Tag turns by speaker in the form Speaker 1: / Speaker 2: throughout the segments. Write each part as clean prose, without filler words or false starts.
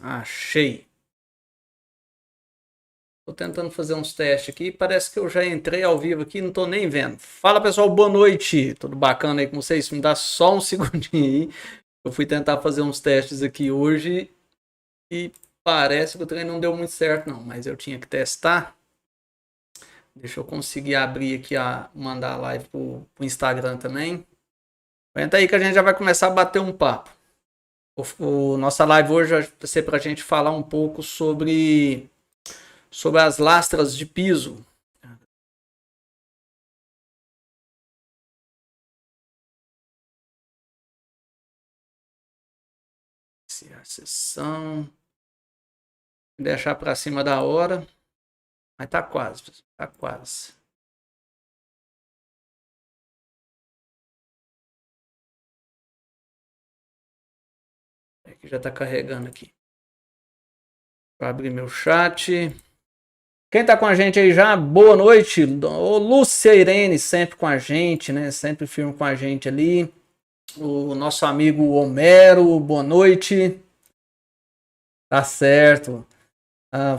Speaker 1: Achei. Tô tentando fazer uns testes aqui. Parece que eu já entrei ao vivo aqui, não tô nem vendo. Fala pessoal, boa noite. Tudo bacana aí com vocês? Me dá só um segundinho aí. Eu fui tentar fazer uns testes aqui hoje e parece que o treino não deu muito certo não, mas eu tinha que testar. Deixa eu conseguir abrir aqui, mandar a live pro Instagram também. Entra aí que a gente já vai começar a bater um papo. Nossa live hoje vai ser pra gente falar um pouco sobre as lastras de piso. A sessão. Vou deixar para cima da hora. Mas tá quase, tá quase. É que já tá carregando aqui. Vou abrir meu chat. Quem tá com a gente aí já, boa noite. O Lúcia Irene sempre com a gente, né? Sempre firme com a gente ali. O nosso amigo Homero, boa noite. Tá certo.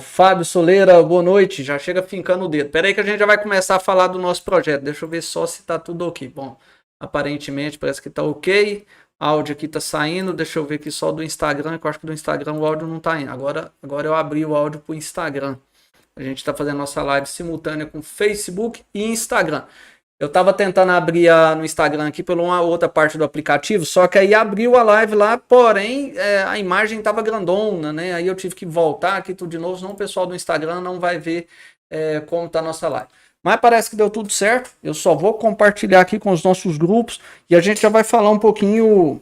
Speaker 1: Fábio Soleira, boa noite. Já chega fincando o dedo. Pera aí que a gente já vai começar a falar do nosso projeto. Deixa eu ver só se tá tudo ok. Bom, aparentemente parece que tá ok. Áudio aqui tá saindo. Deixa eu ver aqui só do Instagram, que eu acho que do Instagram o áudio não tá indo. Agora eu abri o áudio pro Instagram. A gente tá fazendo nossa live simultânea com Facebook e Instagram. Eu tava tentando abrir no Instagram aqui pela uma outra parte do aplicativo, só que aí abriu a live lá, porém a imagem tava grandona, né? Aí eu tive que voltar aqui tudo de novo, senão o pessoal do Instagram não vai ver como tá a nossa live. Mas parece que deu tudo certo, eu só vou compartilhar aqui com os nossos grupos e a gente já vai falar um pouquinho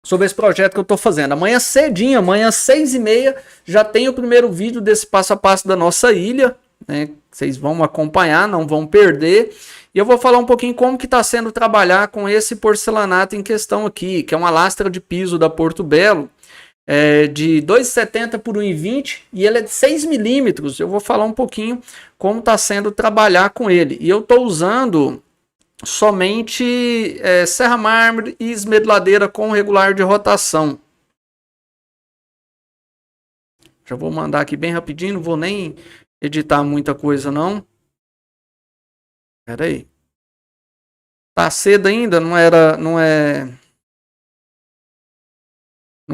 Speaker 1: sobre esse projeto que eu tô fazendo. Amanhã cedinho, amanhã 6h30, já tem o primeiro vídeo desse passo a passo da nossa ilha, né? Vocês vão acompanhar, não vão perder. E eu vou falar um pouquinho como que está sendo trabalhar com esse porcelanato em questão aqui, que é uma lastra de piso da Porto Belo, de 2,70 por 1,20 e ele é de 6 milímetros. Eu vou falar um pouquinho como está sendo trabalhar com ele. E eu estou usando somente serra mármore e esmedladeira com regular de rotação. Já vou mandar aqui bem rapidinho, não vou nem editar muita coisa não. Pera aí. Tá cedo ainda? Não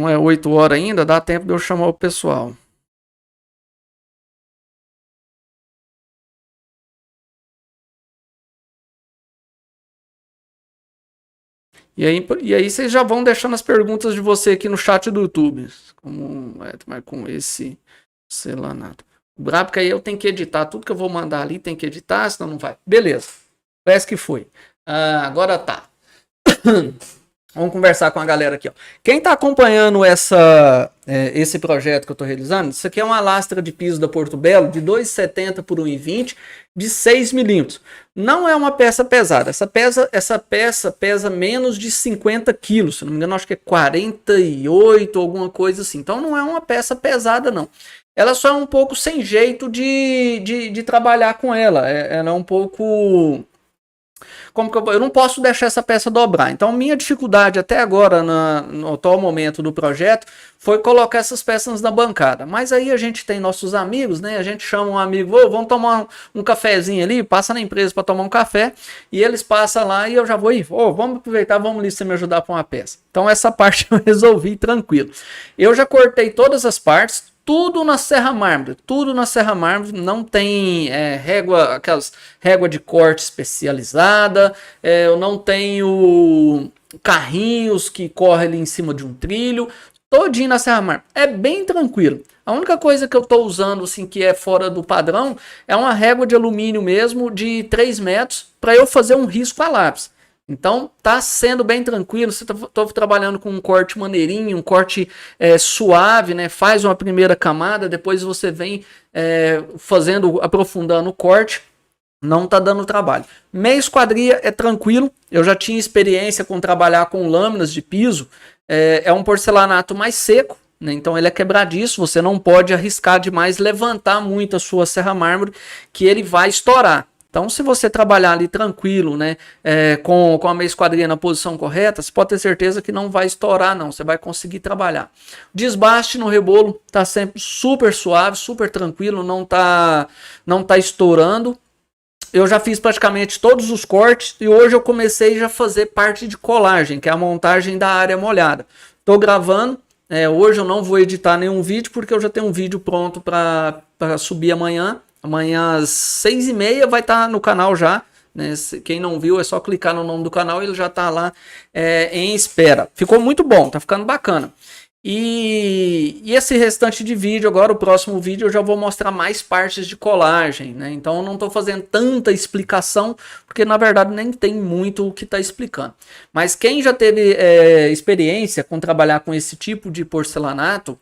Speaker 1: é 8 horas ainda? Dá tempo de eu chamar o pessoal. E aí vocês já vão deixando as perguntas de você aqui no chat do YouTube. Como é com esse porcelanato. O brabo que aí eu tenho que editar. Tudo que eu vou mandar ali tem que editar, senão não vai. Beleza. Parece que foi. Agora tá. Vamos conversar com a galera aqui. Ó. Quem está acompanhando esse projeto que eu estou realizando, isso aqui é uma lastra de piso da Porto Belo de 2,70 por 1,20 de 6 milímetros. Não é uma peça pesada. Essa peça pesa menos de 50 quilos. Se não me engano, acho que é 48, alguma coisa assim. Então não é uma peça pesada, não. Ela só é um pouco sem jeito de trabalhar com ela. Ela é um pouco... Como que eu não posso deixar essa peça dobrar. Então, minha dificuldade até agora, no atual momento do projeto, foi colocar essas peças na bancada. Mas aí a gente tem nossos amigos, né? A gente chama um amigo, vamos tomar um cafezinho ali, passa na empresa para tomar um café, e eles passam lá e eu já vou ir, vamos aproveitar, vamos ali você me ajudar com uma peça. Então, essa parte eu resolvi tranquilo. Eu já cortei todas as partes, tudo na serra mármore, não tem aquelas régua de corte especializada, eu não tenho carrinhos que correm ali em cima de um trilho, todinho na serra mármore, é bem tranquilo. A única coisa que eu estou usando assim que é fora do padrão é uma régua de alumínio mesmo de 3 metros para eu fazer um risco a lápis. Então tá sendo bem tranquilo, você tô trabalhando com um corte maneirinho, um corte suave, né? Faz uma primeira camada, depois você vem aprofundando o corte, não tá dando trabalho. Meia esquadria é tranquilo, eu já tinha experiência com trabalhar com lâminas de piso, é um porcelanato mais seco, né? Então ele é quebradiço, você não pode arriscar demais levantar muito a sua serra mármore, que ele vai estourar. Então, se você trabalhar ali tranquilo, né, com a meia esquadria na posição correta, você pode ter certeza que não vai estourar, não. Você vai conseguir trabalhar. Desbaste no rebolo tá sempre super suave, super tranquilo, não tá estourando. Eu já fiz praticamente todos os cortes e hoje eu comecei já a fazer parte de colagem, que é a montagem da área molhada. Tô gravando. Hoje eu não vou editar nenhum vídeo porque eu já tenho um vídeo pronto para subir amanhã. Amanhã às 6h30 vai estar no canal já. Né? Quem não viu é só clicar no nome do canal e ele já está lá em espera. Ficou muito bom, tá ficando bacana. E esse restante de vídeo, agora o próximo vídeo eu já vou mostrar mais partes de colagem, né? Então eu não estou fazendo tanta explicação, porque na verdade nem tem muito o que está explicando. Mas quem já teve experiência com trabalhar com esse tipo de porcelanato,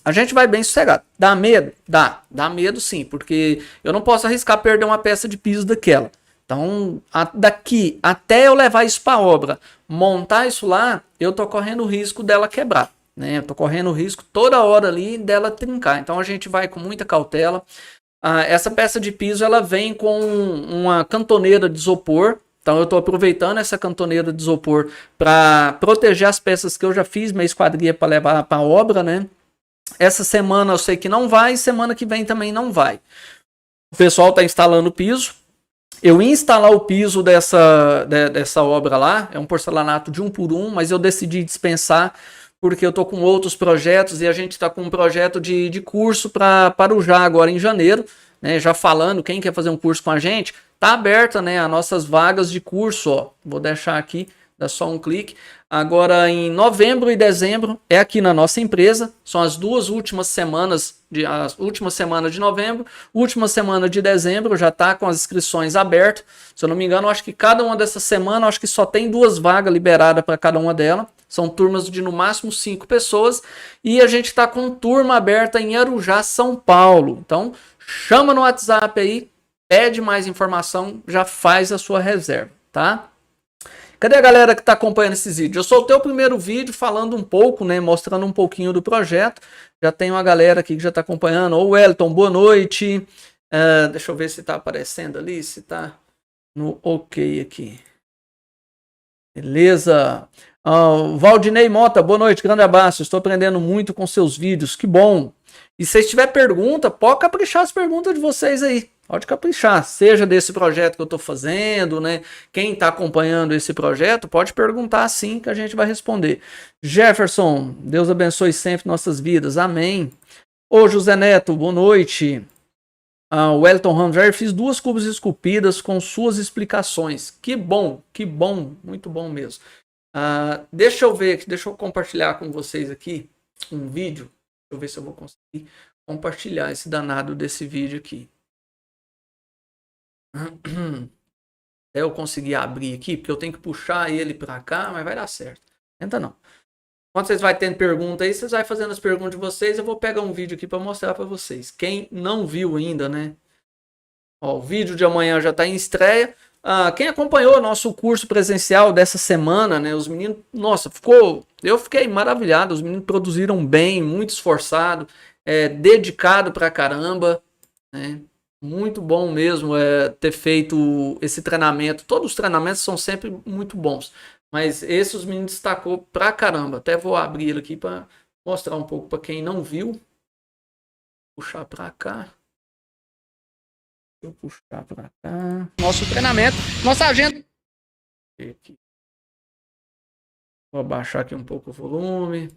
Speaker 1: a gente vai bem sossegado. Dá medo? Dá medo sim, porque eu não posso arriscar perder uma peça de piso daquela. Então, daqui até eu levar isso para obra, montar isso lá, eu tô correndo o risco dela quebrar. Né? Eu tô correndo o risco toda hora ali dela trincar. Então a gente vai com muita cautela. Essa peça de piso ela vem com uma cantoneira de isopor. Então eu estou aproveitando essa cantoneira de isopor para proteger as peças que eu já fiz minha esquadria para levar para a obra, né? Essa semana eu sei que não vai, semana que vem também não vai. O pessoal está instalando o piso. Eu ia instalar o piso dessa obra lá, é um porcelanato de 1x1, mas eu decidi dispensar porque eu tô com outros projetos e a gente está com um projeto de curso para o Já agora em janeiro, né? Já falando, quem quer fazer um curso com a gente, tá aberta, né, as nossas vagas de curso, ó. Vou deixar aqui, dá só um clique. Agora em novembro e dezembro é aqui na nossa empresa, são as duas últimas semanas, as últimas semanas de novembro, última semana de dezembro, já tá com as inscrições abertas. Se eu não me engano, acho que cada uma dessas semanas, acho que só tem 2 vagas liberadas para cada uma delas. São turmas de no máximo 5 pessoas. E a gente está com turma aberta em Arujá, São Paulo. Então, chama no WhatsApp aí, pede mais informação, já faz a sua reserva, tá? Cadê a galera que está acompanhando esses vídeos? Eu soltei o primeiro vídeo falando um pouco, né? Mostrando um pouquinho do projeto. Já tem uma galera aqui que já está acompanhando. Ô Wellington, boa noite. Deixa eu ver se está aparecendo ali, se está no ok aqui. Beleza. Valdinei Mota, boa noite, grande abraço. Estou aprendendo muito com seus vídeos, que bom. E se tiver pergunta, pode caprichar as perguntas de vocês aí. Pode caprichar, seja desse projeto que eu estou fazendo, né? Quem está acompanhando esse projeto, pode perguntar sim que a gente vai responder. Jefferson, Deus abençoe sempre nossas vidas, amém. Ô José Neto, boa noite. Wellington Ramos, fiz 2 cubos esculpidas com suas explicações. Que bom, muito bom mesmo. Deixa eu ver, deixa eu compartilhar com vocês aqui um vídeo. Deixa eu ver se eu vou conseguir compartilhar esse danado desse vídeo aqui. Eu consegui abrir aqui, porque eu tenho que puxar ele para cá, mas vai dar certo. Tenta não. Quando vocês vão tendo pergunta aí, vocês vão fazendo as perguntas de vocês, eu vou pegar um vídeo aqui para mostrar para vocês. Quem não viu ainda, né? Ó, o vídeo de amanhã já está em estreia. Quem acompanhou nosso curso presencial dessa semana, né? Os meninos, nossa, eu fiquei maravilhado. Os meninos produziram bem, muito esforçado, dedicado pra caramba, né? Muito bom mesmo ter feito esse treinamento. Todos os treinamentos são sempre muito bons, mas esse os meninos destacou pra caramba. Até vou abrir ele aqui para mostrar um pouco para quem não viu. Puxar para cá. Vou puxar para cá. Nosso treinamento, nossa agenda. Aqui. Vou abaixar aqui um pouco o volume.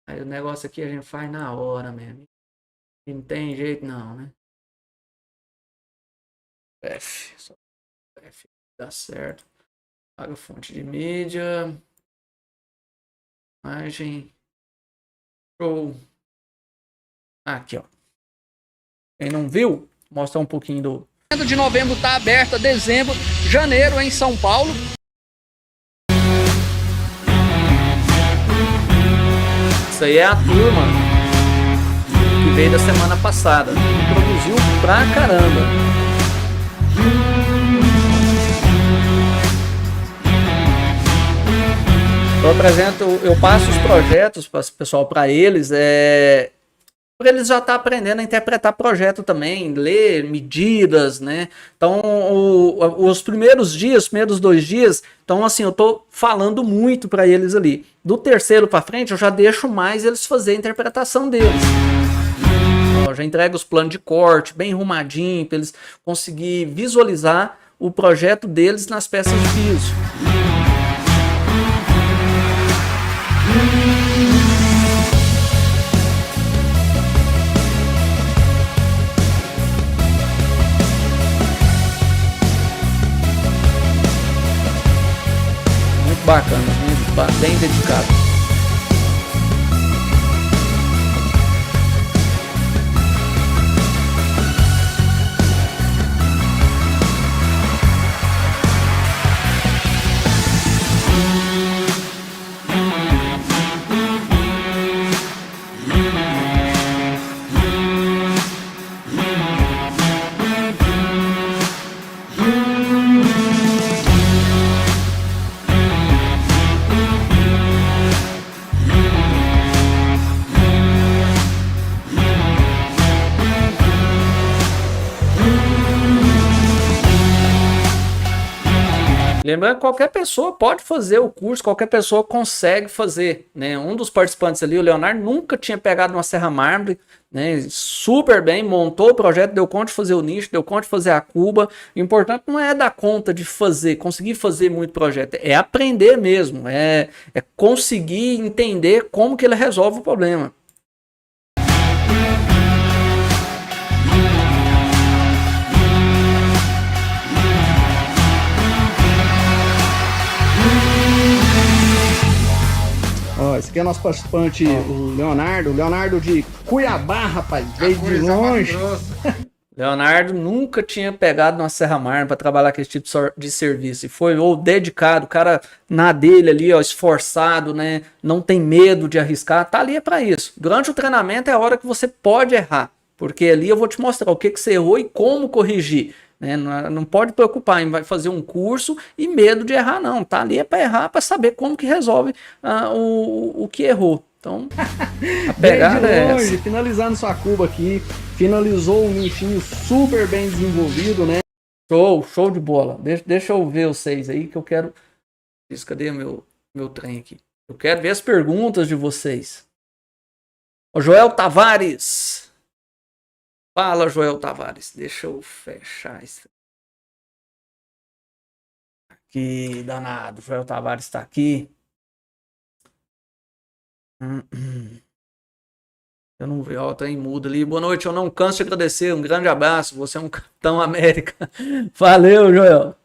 Speaker 1: Aí o negócio aqui a gente faz na hora mesmo. E não tem jeito não, né? F. Só F. Dá certo. Paga fonte de mídia. Imagem. Show. Aqui, ó. Quem não viu, mostrar um pouquinho do... de novembro tá aberta, dezembro, janeiro em São Paulo. Isso aí é a turma que veio da semana passada. Produziu pra caramba. Eu passo os projetos para o pessoal, para eles, Por eles já estar aprendendo a interpretar projeto também, ler medidas, né? Então, os primeiros dias, os primeiros 2 dias, então assim, eu tô falando muito para eles ali. Do terceiro para frente, eu já deixo mais eles fazerem a interpretação deles. Eu já entrego os planos de corte bem arrumadinho, para eles conseguirem visualizar o projeto deles nas peças de piso. Bacana, bem dedicado. Lembrando que qualquer pessoa pode fazer o curso, qualquer pessoa consegue fazer, né? Um dos participantes ali, o Leonardo, nunca tinha pegado uma serra mármore, né? Super bem, montou o projeto, deu conta de fazer o nicho, deu conta de fazer a cuba. O importante não é dar conta de fazer, conseguir fazer muito projeto, é aprender mesmo, é conseguir entender como que ele resolve o problema.
Speaker 2: Ó, esse aqui é nosso participante, o Leonardo de Cuiabá, rapaz, veio de longe.
Speaker 1: Leonardo nunca tinha pegado uma serra mármore para trabalhar com esse tipo de serviço. E foi ou dedicado, o cara na dele ali, ó, esforçado, né? Não tem medo de arriscar, tá ali é para isso. Durante o treinamento é a hora que você pode errar, porque ali eu vou te mostrar o que que você errou e como corrigir. Né? Não pode preocupar em vai fazer um curso e medo de errar, não. Tá ali é para errar, para saber como que resolve o que errou. Então, a pegada é essa.
Speaker 2: Finalizando sua cuba aqui, finalizou um nichinho super bem desenvolvido, né?
Speaker 1: Show de bola. Deixa eu ver vocês aí que eu quero. Cadê meu trem aqui? Eu quero ver as perguntas de vocês. O Joel Tavares. Fala, Joel Tavares. Deixa eu fechar isso. Aqui, danado. Joel Tavares está aqui. Eu não vejo, ó, tá em mudo ali. Boa noite, eu não canso de agradecer. Um grande abraço. Você é um Capitão América. Valeu, Joel.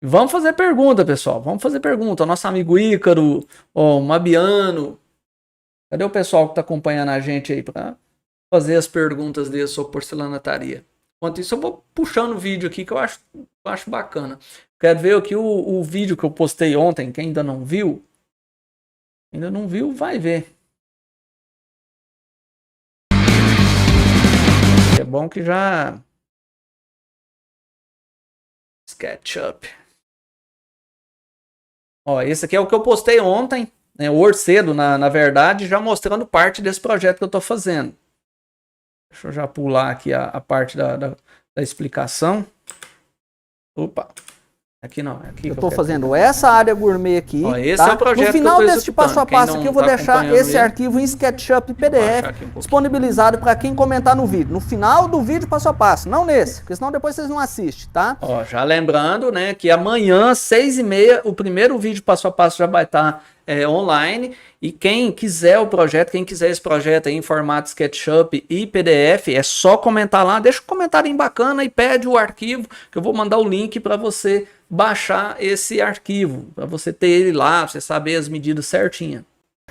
Speaker 1: Vamos fazer pergunta, pessoal. Vamos fazer pergunta. Nosso amigo Ícaro, ó, Mabiano. Cadê o pessoal que está acompanhando a gente aí para fazer as perguntas dele sobre porcelanataria? Enquanto isso, eu vou puxando o vídeo aqui que eu acho bacana. Quero ver aqui o vídeo que eu postei ontem. Quem ainda não viu, vai ver. É bom que já... SketchUp. Ó, esse aqui é o que eu postei ontem. Hoje cedo, na verdade, já mostrando parte desse projeto que eu estou fazendo. Deixa eu já pular aqui a parte da explicação. Opa, aqui não. Aqui
Speaker 2: eu estou fazendo essa área gourmet aqui.
Speaker 1: Ó, esse é o projeto.
Speaker 2: No final desse passo a passo aqui, eu vou deixar esse arquivo em SketchUp PDF disponibilizado para quem comentar no vídeo. No final do vídeo, passo a passo, não nesse, porque senão depois vocês não assistem, tá?
Speaker 1: Ó, já lembrando, né, que amanhã, 6h30, o primeiro vídeo passo a passo já vai estar online, e quem quiser o projeto, quem quiser esse projeto aí em formato SketchUp e PDF, é só comentar lá, deixa um comentário bacana e pede o arquivo, que eu vou mandar o link para você baixar esse arquivo, para você ter ele lá, pra você saber as medidas certinhas.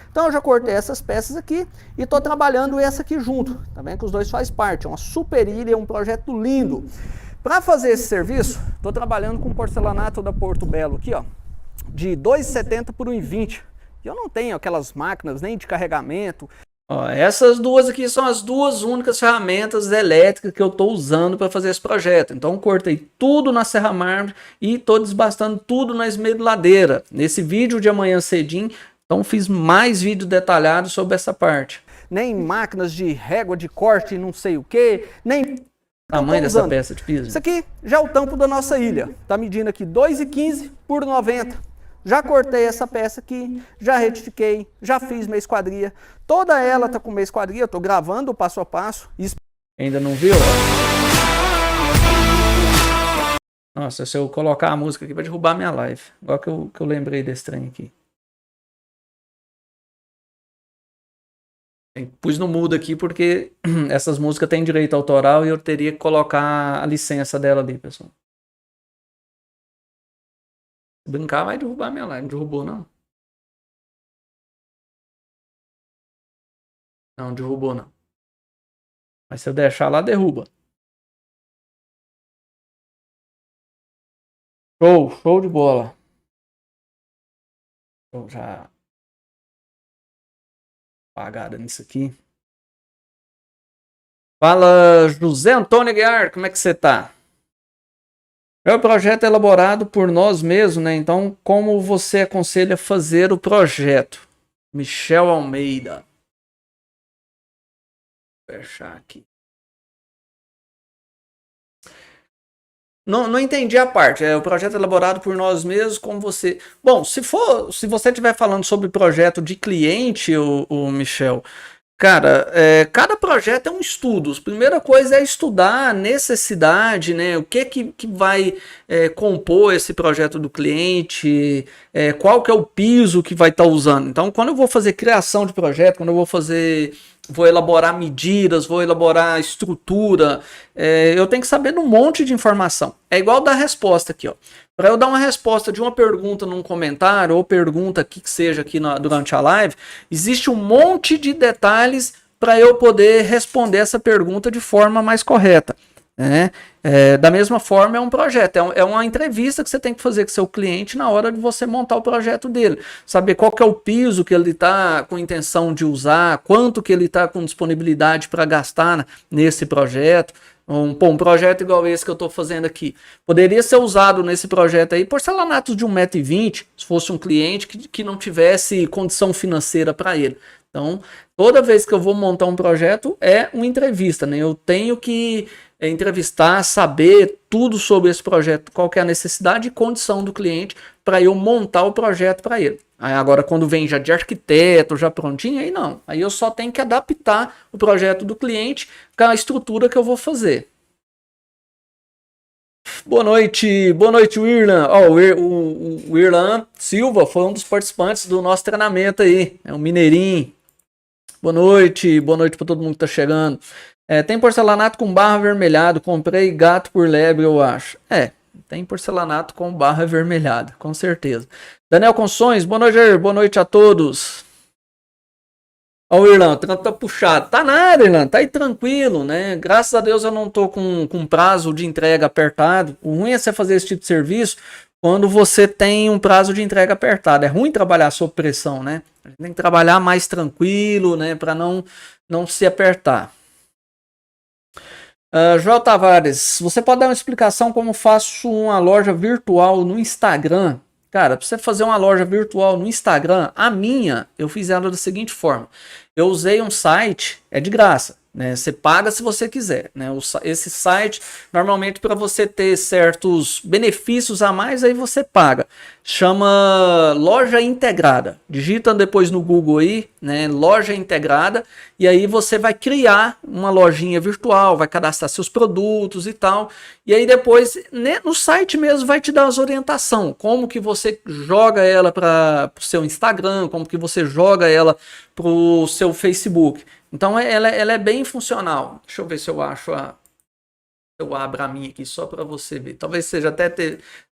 Speaker 2: Então eu já cortei essas peças aqui e estou trabalhando essa aqui junto, tá vendo que os dois faz parte, é uma super ilha, é um projeto lindo. Para fazer esse serviço, estou trabalhando com porcelanato da Porto Belo aqui, ó, de 2,70 por 1,20. E eu não tenho aquelas máquinas nem de carregamento.
Speaker 1: Ó, essas duas aqui são as duas únicas ferramentas elétricas que eu estou usando para fazer esse projeto. Então cortei tudo na serra mármore e estou desbastando tudo na esmeriladeira. Nesse vídeo de amanhã cedinho Então fiz mais vídeo detalhado sobre essa parte.
Speaker 2: Nem máquinas de régua de corte, não sei o que, nem
Speaker 1: tamanho dessa peça de piso.
Speaker 2: Isso aqui já é o tampo da nossa ilha. Tá medindo aqui 2,15 por 90. Já cortei essa peça aqui, já retifiquei, já fiz minha esquadria. Toda ela tá com minha esquadria, eu tô gravando o passo a passo.
Speaker 1: Ainda não viu? Nossa, se eu colocar a música aqui vai derrubar minha live. Igual que eu lembrei desse trem aqui. Pus no mudo aqui porque essas músicas têm direito autoral e eu teria que colocar a licença dela ali, pessoal. Se brincar, vai derrubar minha live. Não derrubou, não? Não, derrubou, não. Mas se eu deixar lá, derruba. Show de bola. Vou já apagada nisso aqui. Fala, José Antônio Aguiar, como é que você tá? É o projeto elaborado por nós mesmos, né? Então, como você aconselha fazer o projeto? Michel Almeida. Vou fechar aqui. Não entendi a parte. É o projeto elaborado por nós mesmos, como você. Bom, se você estiver falando sobre projeto de cliente, o Michel, cara, cada projeto é um estudo. A primeira coisa é estudar a necessidade, né? O que vai compor esse projeto do cliente, qual que é o piso que vai estar usando. Então, quando eu vou fazer criação de projeto, quando eu vou elaborar medidas, vou elaborar estrutura, eu tenho que saber de um monte de informação. É igual dar resposta aqui, ó. Para eu dar uma resposta de uma pergunta num comentário ou pergunta que seja aqui durante a live, existe um monte de detalhes para eu poder responder essa pergunta de forma mais correta. Né? Da mesma forma, é um projeto, é uma entrevista que você tem que fazer com seu cliente na hora de você montar o projeto dele. Saber qual que é o piso que ele está com intenção de usar, quanto que ele está com disponibilidade para gastar nesse projeto. Um projeto igual esse que eu estou fazendo aqui. Poderia ser usado nesse projeto aí porcelanatos de 1,20 m, se fosse um cliente que não tivesse condição financeira para ele. Então, toda vez que eu vou montar um projeto, é uma entrevista, né? Eu tenho que entrevistar, saber tudo sobre esse projeto, qual que é a necessidade e condição do cliente para eu montar o projeto para ele. Aí agora, quando vem já de arquiteto, já prontinho, aí não. Aí eu só tenho que adaptar o projeto do cliente com a estrutura que eu vou fazer. Boa noite, Irlan. O Irlan Silva foi um dos participantes do nosso treinamento aí. É um mineirinho. Boa noite para todo mundo que tá chegando. Tem porcelanato com barro avermelhado. Comprei gato por lebre, eu acho. Tem porcelanato com barro avermelhado, com certeza. Daniel Consões, boa noite a todos. Ó, o Irlan, tá puxado. Tá nada, Irlan, tá aí tranquilo, né? Graças a Deus eu não tô com prazo de entrega apertado. O ruim é você fazer esse tipo de serviço quando você tem um prazo de entrega apertado. É ruim trabalhar sob pressão, né? A gente tem que trabalhar mais tranquilo, né? Para não se apertar. Joel Tavares, você pode dar uma explicação como faço uma loja virtual no Instagram? Cara, para você fazer uma loja virtual no Instagram, a minha, eu fiz ela da seguinte forma. Eu usei um site, é de graça, né? Você paga se você quiser, né? Esse site, normalmente para você ter certos benefícios a mais, aí você paga. Chama Loja Integrada. Digita depois no Google aí, né? Loja Integrada. E aí você vai criar uma lojinha virtual, vai cadastrar seus produtos e tal. E aí depois, né, no site mesmo, vai te dar as orientações. Como que você joga ela para o seu Instagram, como que você joga ela para o seu Facebook. Então ela é bem funcional. Deixa eu ver se eu acho eu abro a minha aqui só para você ver. Talvez você já até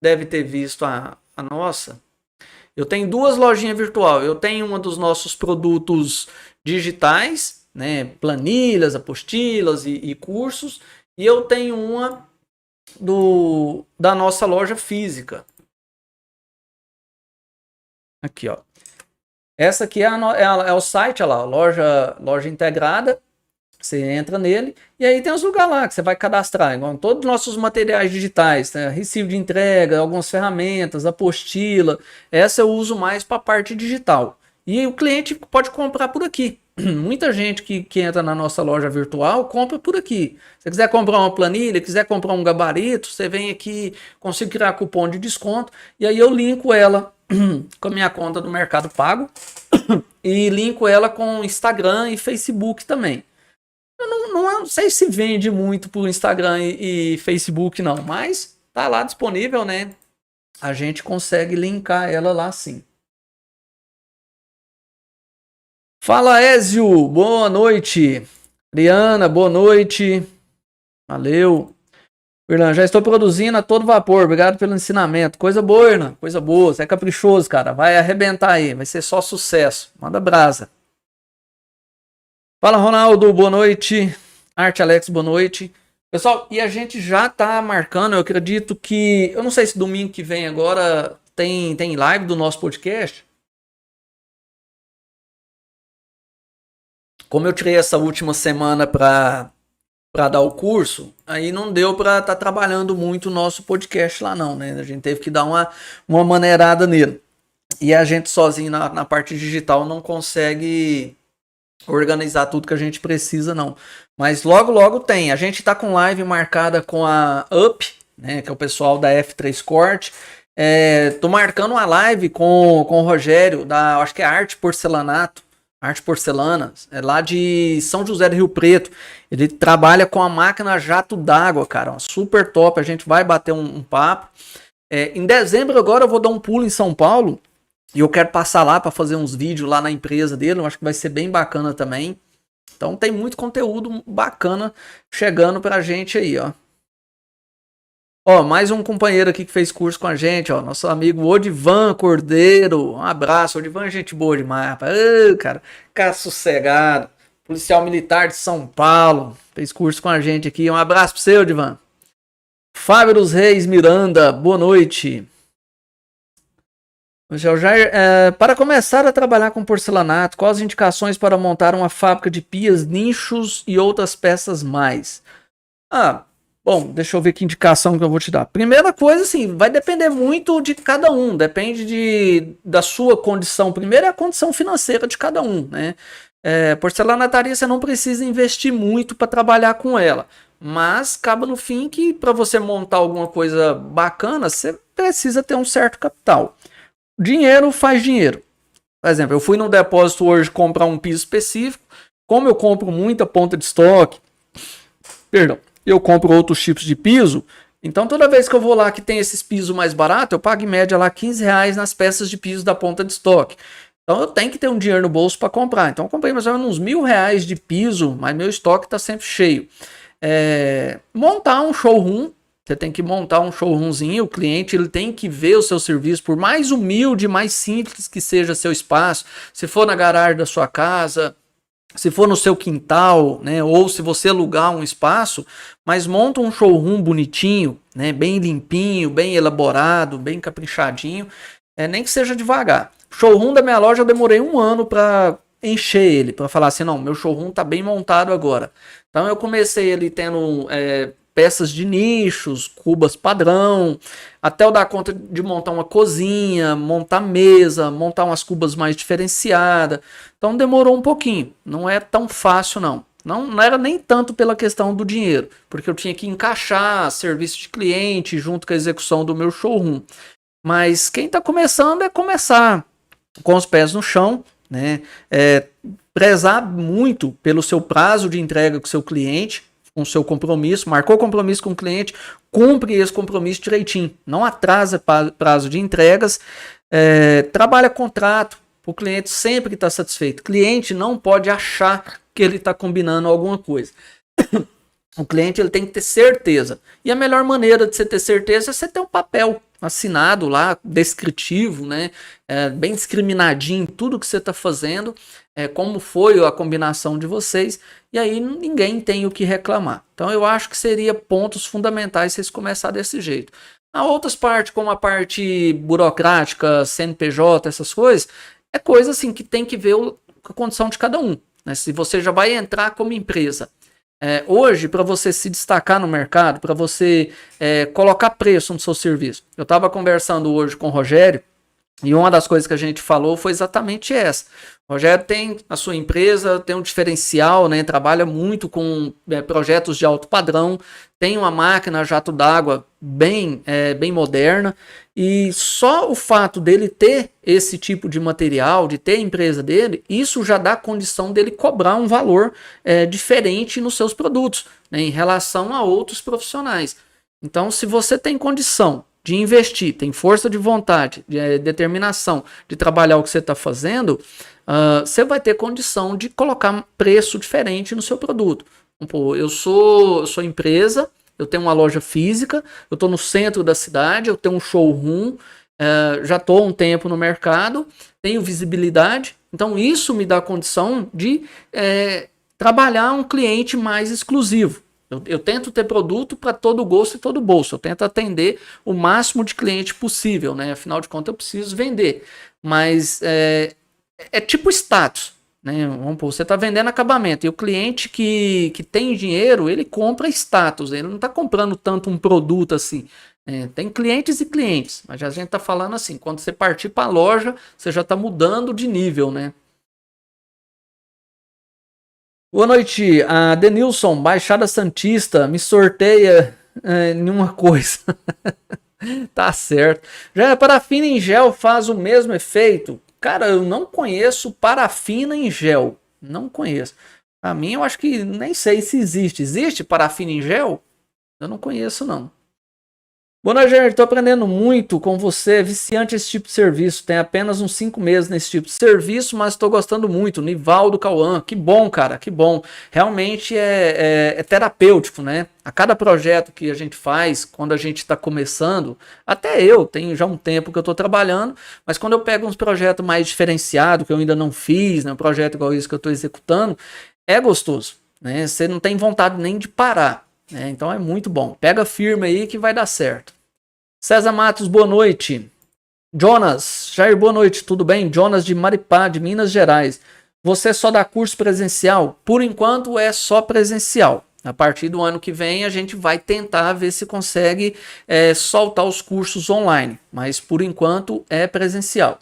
Speaker 1: deve ter visto a nossa. Eu tenho duas lojinhas virtuais. Eu tenho uma dos nossos produtos digitais, né, planilhas, apostilas e cursos. E eu tenho uma da nossa loja física. Aqui, ó. Essa aqui é o site, olha lá, loja integrada. Você entra nele e aí tem os lugares lá que você vai cadastrar. Igual todos os nossos materiais digitais, né? Recibo de entrega, algumas ferramentas, apostila. Essa eu uso mais para a parte digital. E o cliente pode comprar por aqui. Muita gente que entra na nossa loja virtual compra por aqui. Se você quiser comprar uma planilha, quiser comprar um gabarito, você vem aqui, consigo criar cupom de desconto, e aí eu linko ela com a minha conta do Mercado Pago e linko ela com Instagram e Facebook também. Eu não sei se vende muito por Instagram e Facebook não, mas tá lá disponível, né? A gente consegue linkar ela lá sim. Fala, Ézio, boa noite. Adriana, boa noite. Valeu. Irlan, já estou produzindo a todo vapor. Obrigado pelo ensinamento. Coisa boa, Irlan. Coisa boa. Você é caprichoso, cara. Vai arrebentar aí. Vai ser só sucesso. Manda brasa. Fala, Ronaldo. Boa noite. Arte Alex, boa noite. Pessoal, e a gente já tá marcando. Eu acredito que... Eu não sei se domingo que vem agora tem live do nosso podcast. Como eu tirei essa última semana para dar o curso, aí não deu para estar trabalhando muito o nosso podcast lá não, né? A gente teve que dar uma maneirada nele. E a gente sozinho na parte digital não consegue organizar tudo que a gente precisa não. Mas logo tem. A gente tá com live marcada com a Up, né? Que é o pessoal da F3 Corte. Tô marcando uma live com o Rogério, acho que é Arte Porcelanato. Arte Porcelana, é lá de São José do Rio Preto. Ele trabalha com a máquina jato d'água, cara. Super top. A gente vai bater um papo. Em dezembro agora eu vou dar um pulo em São Paulo. E eu quero passar lá para fazer uns vídeos lá na empresa dele. Eu acho que vai ser bem bacana também. Então tem muito conteúdo bacana chegando pra gente aí, ó. Ó, mais um companheiro aqui que fez curso com a gente, ó, nosso amigo Odivan Cordeiro. Um abraço, Odivan é gente boa demais, cara sossegado. Policial Militar de São Paulo, fez curso com a gente aqui. Um abraço pra você, Odivan. Fábio dos Reis Miranda, boa noite. Jair, para começar a trabalhar com porcelanato, quais as indicações para montar uma fábrica de pias, nichos e outras peças mais? Bom, deixa eu ver que indicação que eu vou te dar. Primeira coisa, assim, vai depender muito de cada um. Depende da sua condição. Primeiro é a condição financeira de cada um, né? Porcelanataria você não precisa investir muito para trabalhar com ela. Mas acaba no fim que para você montar alguma coisa bacana, você precisa ter um certo capital. Dinheiro faz dinheiro. Por exemplo, eu fui no depósito hoje comprar um piso específico. Como eu compro muita ponta de estoque, eu compro outros tipos de piso, então toda vez que eu vou lá que tem esses pisos mais baratos, eu pago em média lá R$15 nas peças de piso da ponta de estoque. Então eu tenho que ter um dinheiro no bolso para comprar. Então eu comprei mais ou menos uns R$1.000 de piso, mas meu estoque está sempre cheio. Montar um showroom, você tem que montar um showroomzinho, o cliente ele tem que ver o seu serviço, por mais humilde, mais simples que seja seu espaço, se for na garagem da sua casa, se for no seu quintal, né, ou se você alugar um espaço, mas monta um showroom bonitinho, né, bem limpinho, bem elaborado, bem caprichadinho, nem que seja devagar. Showroom da minha loja eu demorei 1 ano para encher ele, para falar assim, não, meu showroom tá bem montado agora. Então eu comecei ele tendo peças de nichos, cubas padrão, até eu dar conta de montar uma cozinha, montar mesa, montar umas cubas mais diferenciadas. Então demorou um pouquinho, não é tão fácil não. Não era nem tanto pela questão do dinheiro, porque eu tinha que encaixar serviço de cliente junto com a execução do meu showroom. Mas quem está começando é começar com os pés no chão, né? Prezar muito pelo seu prazo de entrega com o seu cliente, com o seu compromisso, marcou compromisso com o cliente, cumpre esse compromisso direitinho, não atrasa prazo de entregas, trabalha contrato, o cliente sempre está satisfeito. O cliente não pode achar que ele está combinando alguma coisa. O cliente ele tem que ter certeza. E a melhor maneira de você ter certeza é você ter um papel assinado lá, descritivo, né? Bem discriminadinho tudo que você está fazendo, como foi a combinação de vocês, e aí ninguém tem o que reclamar. Então eu acho que seria pontos fundamentais vocês começar desse jeito. Há outras partes, como a parte burocrática, CNPJ, essas coisas, é coisa assim que tem que ver a condição de cada um, né? Se você já vai entrar como empresa. Hoje, para você se destacar no mercado, para você colocar preço no seu serviço. Eu estava conversando hoje com o Rogério, E uma das coisas que a gente falou foi exatamente essa. O Rogério tem a sua empresa, tem um diferencial, né? Trabalha muito com projetos de alto padrão, tem uma máquina jato d'água bem moderna, e só o fato dele ter esse tipo de material, de ter a empresa dele, isso já dá condição dele cobrar um valor diferente nos seus produtos, né, em relação a outros profissionais. Então, se você tem condição de investir, tem força de vontade, de determinação de trabalhar o que você está fazendo, você vai ter condição de colocar preço diferente no seu produto. Pô, eu sou empresa, eu tenho uma loja física, eu estou no centro da cidade, eu tenho um showroom, já estou há um tempo no mercado, tenho visibilidade, então isso me dá condição de trabalhar um cliente mais exclusivo. Eu tento ter produto para todo gosto e todo bolso. Eu tento atender o máximo de cliente possível, né? Afinal de contas, eu preciso vender. Mas é tipo status, né? Vamos supor, você está vendendo acabamento e o cliente que tem dinheiro, ele compra status. Ele não está comprando tanto um produto assim. Tem clientes e clientes, mas a gente está falando assim, quando você partir para a loja, você já está mudando de nível, né? Boa noite, a Denilson, Baixada Santista, me sorteia em uma coisa. Tá certo. Já a parafina em gel faz o mesmo efeito? Cara, eu não conheço parafina em gel. Não conheço. Pra mim, eu acho que nem sei se existe. Existe parafina em gel? Eu não conheço, não. Boa noite, Jair. Tô aprendendo muito com você. Viciante esse tipo de serviço. Tem apenas uns 5 meses nesse tipo de serviço, mas estou gostando muito. Nivaldo Cauã. Que bom, cara. Que bom. Realmente é terapêutico, né? A cada projeto que a gente faz, quando a gente está começando, até eu tenho já um tempo que eu estou trabalhando, mas quando eu pego uns projetos mais diferenciados, que eu ainda não fiz, né? Um projeto igual isso que eu estou executando, é gostoso, né? Você não tem vontade nem de parar. Então é muito bom. Pega firme aí que vai dar certo. César Matos, boa noite. Jonas, Jair, boa noite, tudo bem? Jonas de Maripá, de Minas Gerais. Você só dá curso presencial? Por enquanto é só presencial. A partir do ano que vem a gente vai tentar ver se consegue soltar os cursos online. Mas por enquanto é presencial.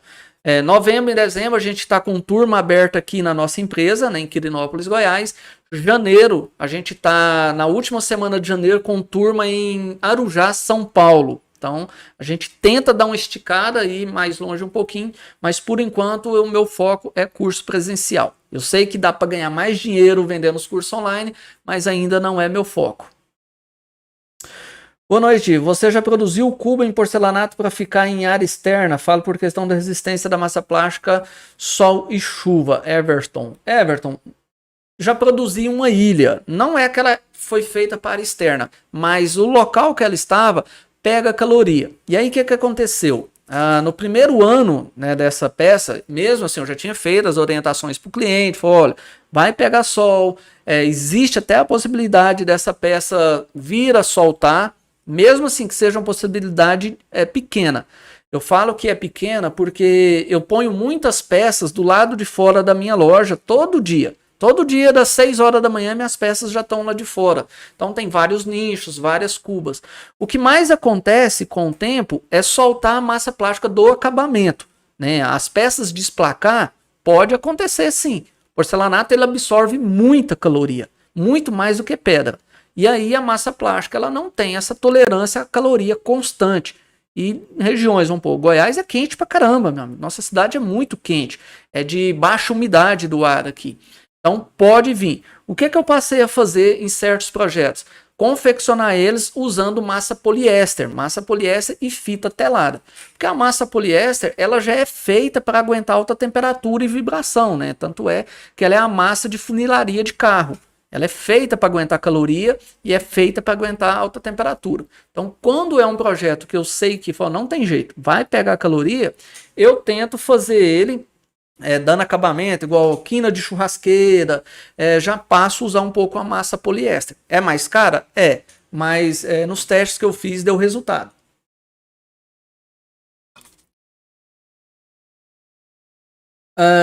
Speaker 1: Novembro e dezembro a gente está com turma aberta aqui na nossa empresa, né, em Quirinópolis, Goiás. Janeiro, a gente está na última semana de janeiro com turma em Arujá, São Paulo. Então, a gente tenta dar uma esticada aí mais longe um pouquinho, mas por enquanto o meu foco é curso presencial. Eu sei que dá para ganhar mais dinheiro vendendo os cursos online, mas ainda não é meu foco. Boa noite, você já produziu cubo em porcelanato para ficar em área externa? Falo por questão da resistência da massa plástica, sol e chuva. Everton, já produzi uma ilha. Não é que ela foi feita para área externa, mas o local que ela estava pega caloria. E aí o que aconteceu? No primeiro ano, né, dessa peça, mesmo assim, eu já tinha feito as orientações para o cliente, falou, olha, vai pegar sol, existe até a possibilidade dessa peça vir a soltar, mesmo assim que seja uma possibilidade pequena. Eu falo que é pequena porque eu ponho muitas peças do lado de fora da minha loja todo dia. Todo dia, das 6 horas da manhã, minhas peças já estão lá de fora. Então tem vários nichos, várias cubas. O que mais acontece com o tempo é soltar a massa plástica do acabamento, né? As peças desplacar, pode acontecer sim. Porcelanato ele absorve muita caloria, muito mais do que pedra. E aí a massa plástica ela não tem essa tolerância à caloria constante. E regiões, vamos pôr, Goiás é quente pra caramba, meu amigo. Nossa cidade é muito quente, é de baixa umidade do ar aqui. Então pode vir. O que eu passei a fazer em certos projetos? Confeccionar eles usando massa poliéster e fita telada. Porque a massa poliéster ela já é feita para aguentar alta temperatura e vibração, né? Tanto é que ela é a massa de funilaria de carro. Ela é feita para aguentar caloria e é feita para aguentar alta temperatura. Então, quando é um projeto que eu sei que não tem jeito, vai pegar caloria, eu tento fazer ele dando acabamento, igual quina de churrasqueira, já passo a usar um pouco a massa poliéster. É mais cara? Mas nos testes que eu fiz deu resultado.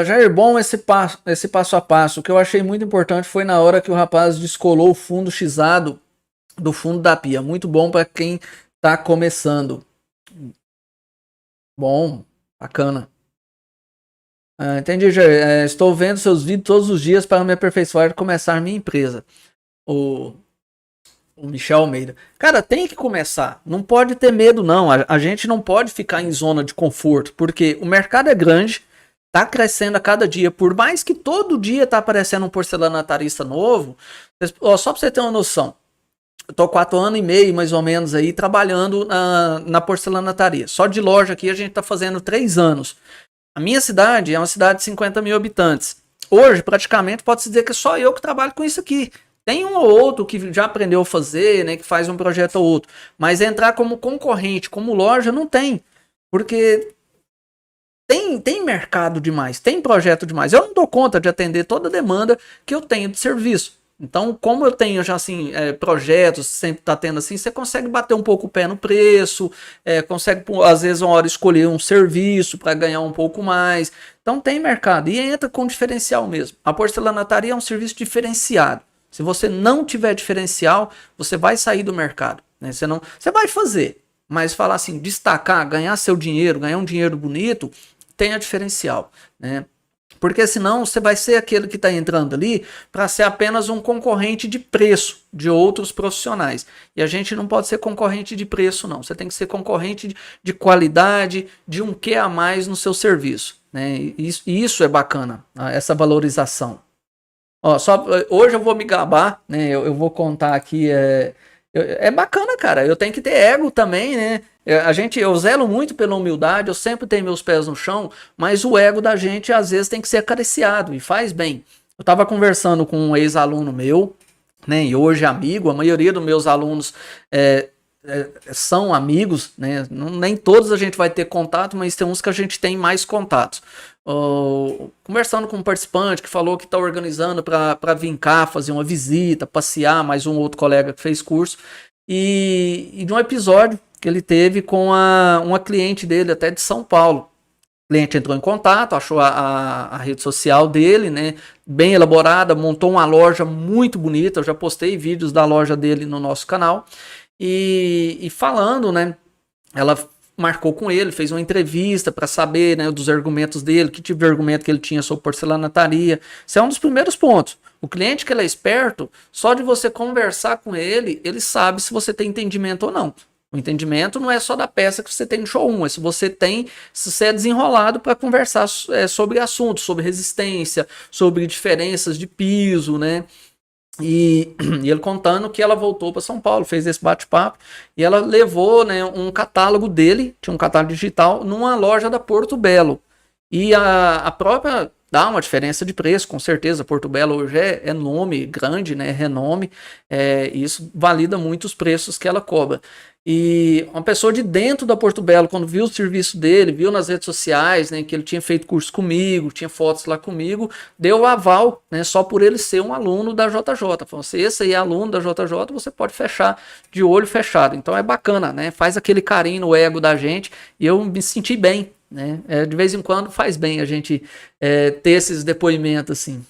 Speaker 1: Jair, bom esse passo a passo. O que eu achei muito importante foi na hora que o rapaz descolou o fundo xizado do fundo da pia. Muito bom para quem está começando. Bom, Bacana. Entendi, Jair. Estou vendo seus vídeos todos os dias para me aperfeiçoar e começar minha empresa. O Michel Almeida. Cara, tem que começar. Não pode ter medo, não. A gente não pode ficar em zona de conforto, porque o mercado é grande, tá crescendo a cada dia. Por mais que todo dia tá aparecendo um porcelanatarista novo, só para você ter uma noção. Eu tô 4 anos e meio, mais ou menos, aí, trabalhando na porcelanataria. Só de loja aqui a gente tá fazendo 3 anos. A minha cidade é uma cidade de 50 mil habitantes. Hoje, praticamente, pode-se dizer que é só eu que trabalho com isso aqui. Tem um ou outro que já aprendeu a fazer, né, que faz um projeto ou outro. Mas entrar como concorrente, como loja, não tem. Porque tem mercado demais, tem projeto demais. Eu não dou conta de atender toda a demanda que eu tenho de serviço. Então, como eu tenho já assim, projetos, sempre tá tendo assim, você consegue bater um pouco o pé no preço, consegue, às vezes, uma hora escolher um serviço para ganhar um pouco mais. Então, tem mercado e entra com diferencial mesmo. A porcelanataria é um serviço diferenciado. Se você não tiver diferencial, você vai sair do mercado, né? Você vai fazer, mas falar assim, destacar, ganhar seu dinheiro, ganhar um dinheiro bonito, tenha diferencial, né? Porque senão você vai ser aquele que está entrando ali para ser apenas um concorrente de preço de outros profissionais. E a gente não pode ser concorrente de preço, não. Você tem que ser concorrente de qualidade, de um quê a mais no seu serviço, né? E isso é bacana, essa valorização. Ó, hoje eu vou me gabar, né? Eu vou contar aqui. É bacana, cara. Eu tenho que ter ego também, né? Eu zelo muito pela humildade, eu sempre tenho meus pés no chão, mas o ego da gente às vezes tem que ser acariciado e faz bem. Eu tava conversando com um ex-aluno meu, né? E hoje amigo, a maioria dos meus alunos são amigos, né? Nem todos a gente vai ter contato, mas tem uns que a gente tem mais contatos. Conversando com um participante que falou que está organizando para vir cá, fazer uma visita, passear, mais um outro colega que fez curso, e de um episódio que ele teve com uma cliente dele, até de São Paulo. O cliente entrou em contato, achou a rede social dele, né, bem elaborada, montou uma loja muito bonita. Eu já postei vídeos da loja dele no nosso canal, e falando, né, ela marcou com ele, fez uma entrevista para saber, né, dos argumentos dele, que tipo de argumento que ele tinha sobre porcelanataria. Isso é um dos primeiros pontos. O cliente que ele é esperto, só de você conversar com ele, ele sabe se você tem entendimento ou não. O entendimento não é só da peça que você tem no showroom, é se você é desenrolado para conversar sobre assuntos, sobre resistência, sobre diferenças de piso, né? E ele contando que ela voltou para São Paulo, fez esse bate-papo e ela levou, né, um catálogo dele, tinha um catálogo digital, numa loja da Porto Belo. E a própria dá uma diferença de preço, com certeza. Porto Belo hoje é nome grande, né, renome, isso valida muito os preços que ela cobra. E uma pessoa de dentro da Porto Belo, quando viu o serviço dele, viu nas redes sociais, né, que ele tinha feito curso comigo, tinha fotos lá comigo, deu o aval, né, só por ele ser um aluno da JJ. Falou, se esse aí é aluno da JJ, você pode fechar de olho fechado. Então é bacana, né, faz aquele carinho no ego da gente, e eu me senti bem, né, de vez em quando faz bem a gente ter esses depoimentos assim.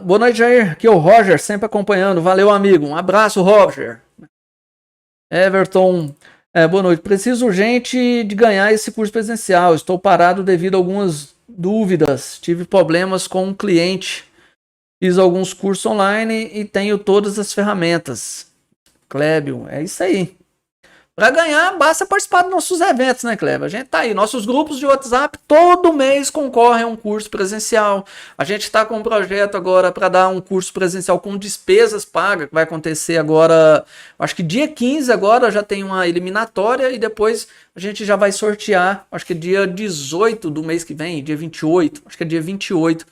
Speaker 1: Boa noite, Jair. Aqui é o Roger, sempre acompanhando. Valeu, amigo. Um abraço, Roger. Everton, boa noite. Preciso urgente de ganhar esse curso presencial. Estou parado devido a algumas dúvidas. Tive problemas com um cliente. Fiz alguns cursos online e tenho todas as ferramentas. Clébio, é isso aí. Para ganhar, basta participar dos nossos eventos, né, Cleber? A gente tá aí. Nossos grupos de WhatsApp todo mês concorrem a um curso presencial. A gente está com um projeto agora para dar um curso presencial com despesas pagas, que vai acontecer agora, acho que dia 15 agora já tem uma eliminatória e depois a gente já vai sortear, acho que dia 18 do mês que vem, dia 28, acho que é dia 28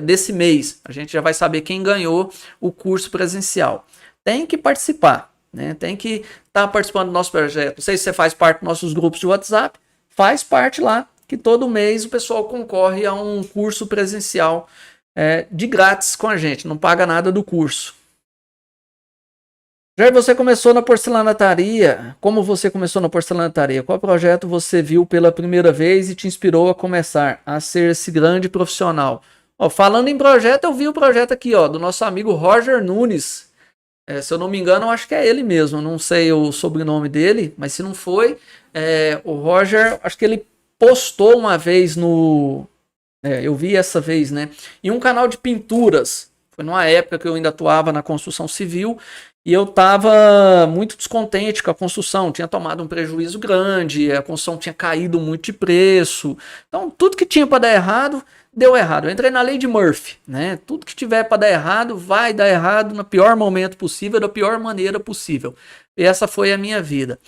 Speaker 1: desse mês. A gente já vai saber quem ganhou o curso presencial. Tem que participar. Né? Tem que estar participando do nosso projeto. Não sei se você faz parte dos nossos grupos de WhatsApp, faz parte lá, que todo mês o pessoal concorre a um curso presencial de grátis com a gente, não paga nada do curso. Já você começou na porcelanataria, como você começou na porcelanataria? Qual projeto você viu pela primeira vez e te inspirou a começar a ser esse grande profissional? Falando em projeto, eu vi o projeto aqui do nosso amigo Roger Nunes. Se eu não me engano, eu acho que é ele mesmo. Eu não sei o sobrenome dele, mas se não foi, o Roger, acho que ele postou uma vez no. Eu vi essa vez, né? Em um canal de pinturas. Foi numa época que eu ainda atuava na construção civil e eu estava muito descontente com a construção. Tinha tomado um prejuízo grande, a construção tinha caído muito de preço. Então, tudo que tinha para dar errado, deu errado. Eu entrei na lei de Murphy, né? Tudo que tiver para dar errado, vai dar errado no pior momento possível, da pior maneira possível. E essa foi a minha vida.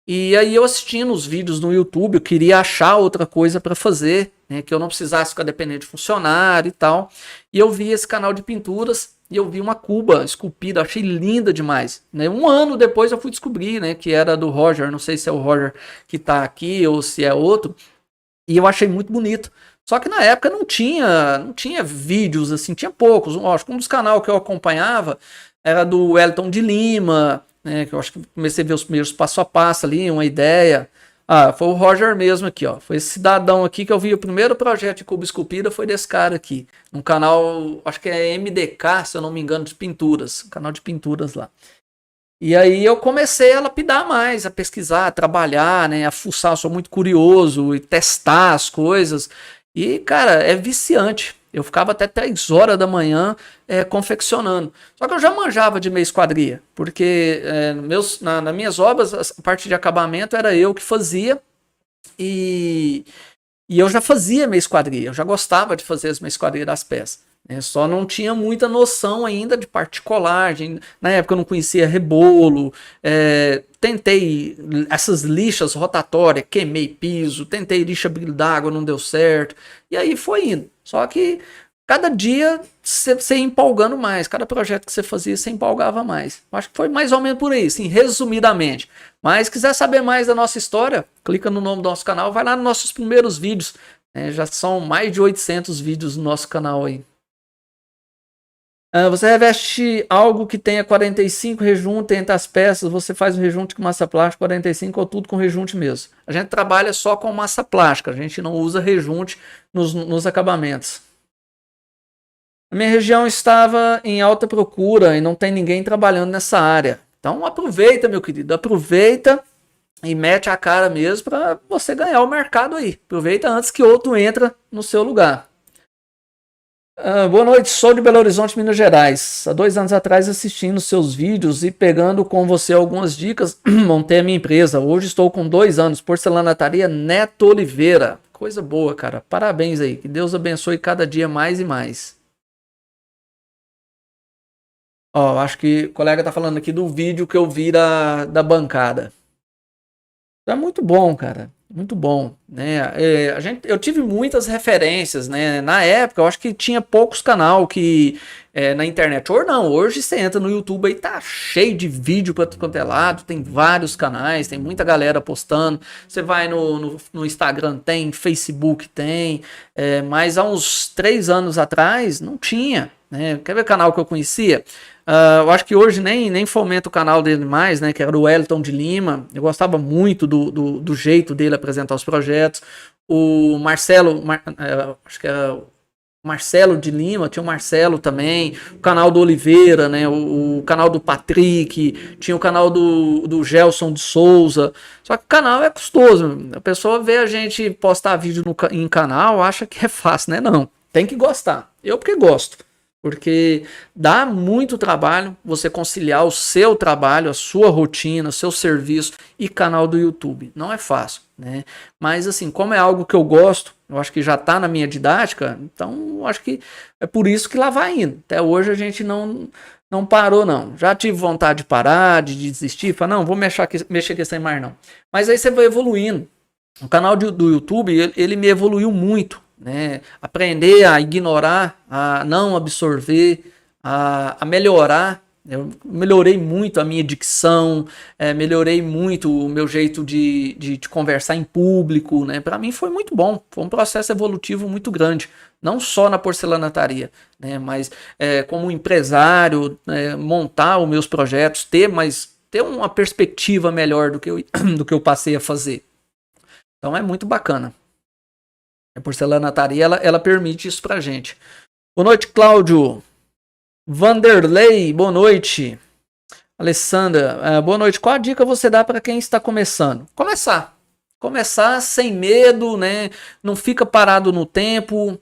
Speaker 1: E aí eu assistindo os vídeos no YouTube, eu queria achar outra coisa para fazer, né, que eu não precisasse ficar dependendo de funcionário e tal. E eu vi esse canal de pinturas e eu vi uma cuba esculpida, achei linda demais. Né? Um ano depois eu fui descobrir, né, que era do Roger, não sei se é o Roger que está aqui ou se é outro. E eu achei muito bonito. Só que na época não tinha vídeos assim, tinha poucos. Acho que um dos canais que eu acompanhava era do Wellington de Lima, né, que eu acho que comecei a ver os primeiros passo a passo ali, uma ideia. Foi o Roger mesmo aqui, ó. Foi esse cidadão aqui que eu vi o primeiro projeto de cuba esculpida, foi desse cara aqui. Um canal, acho que é MDK, se eu não me engano, de pinturas. Um canal de pinturas lá. E aí eu comecei a lapidar mais, a pesquisar, a trabalhar, né, a fuçar, eu sou muito curioso e testar as coisas. E, cara, é viciante. Eu ficava até 3 horas da manhã confeccionando. Só que eu já manjava de meia esquadria, porque nas minhas obras, a parte de acabamento era eu que fazia. E eu já fazia meia esquadria, eu já gostava de fazer as meia esquadrias das peças. Só não tinha muita noção ainda de particulagem. Na época eu não conhecia rebolo. Tentei essas lixas rotatórias, queimei piso, tentei lixa brilho d'água, não deu certo. E aí foi indo. Só que cada dia você ia empolgando mais. Cada projeto que você fazia, você empolgava mais. Acho que foi mais ou menos por aí, assim, resumidamente. Mas se quiser saber mais da nossa história, clica no nome do nosso canal, vai lá nos nossos primeiros vídeos. Já são mais de 800 vídeos no nosso canal aí. Você reveste algo que tenha 45 rejunte entre as peças, você faz o rejunte com massa plástica 45 ou tudo com rejunte mesmo. A gente trabalha só com massa plástica, a gente não usa rejunte nos acabamentos. A minha região estava em alta procura e não tem ninguém trabalhando nessa área. Então aproveita, meu querido, aproveita e mete a cara mesmo para você ganhar o mercado aí. Aproveita antes que outro entre no seu lugar. Boa noite, sou de Belo Horizonte, Minas Gerais. Há 2 anos atrás, assistindo seus vídeos e pegando com você algumas dicas, montei a minha empresa. Hoje estou com 2 anos, porcelanataria Neto Oliveira. Coisa boa, cara. Parabéns aí. Que Deus abençoe cada dia mais e mais. Acho que o colega tá falando aqui do vídeo que eu vi da bancada. É muito bom, cara. Muito bom, né? Eu tive muitas referências, né? Na época, eu acho que tinha poucos canal que na internet. Ou não, hoje você entra no YouTube aí, tá cheio de vídeo para tudo quanto é lado, tem vários canais, tem muita galera postando. Você vai no Instagram, tem, Facebook tem, mas há uns 3 anos atrás não tinha, né? Quer ver o canal que eu conhecia? Eu acho que hoje nem fomenta o canal dele mais, né? Que era o Wellington de Lima. Eu gostava muito do jeito dele apresentar os projetos. O Marcelo, acho que era o Marcelo de Lima, tinha o Marcelo também. O canal do Oliveira, né? O canal do Patrick. Tinha o canal do Gelson de Souza. Só que o canal é custoso. A pessoa vê a gente postar vídeo em canal, acha que é fácil, né? Não, tem que gostar. Eu porque gosto. Porque dá muito trabalho você conciliar o seu trabalho, a sua rotina, o seu serviço e canal do YouTube. Não é fácil, né? Mas assim, como é algo que eu gosto, eu acho que já está na minha didática, então eu acho que é por isso que lá vai indo. Até hoje a gente não parou, não. Já tive vontade de parar, de desistir, falar, não, vou mexer aqui sem mais não. Mas aí você vai evoluindo. O canal do YouTube, ele me evoluiu muito. Né? Aprender a ignorar, a não absorver, a melhorar. Eu melhorei muito a minha dicção, melhorei muito o meu jeito de conversar em público. Né? Para mim foi muito bom, foi um processo evolutivo muito grande, não só na porcelanataria, né? Mas como empresário, montar os meus projetos, ter uma perspectiva melhor do que eu passei a fazer. Então é muito bacana. A porcelanataria, ela permite isso pra gente. Boa noite, Cláudio. Vanderlei, boa noite. Boa noite. Qual a dica você dá para quem está começando? Começar sem medo, né? Não fica parado no tempo.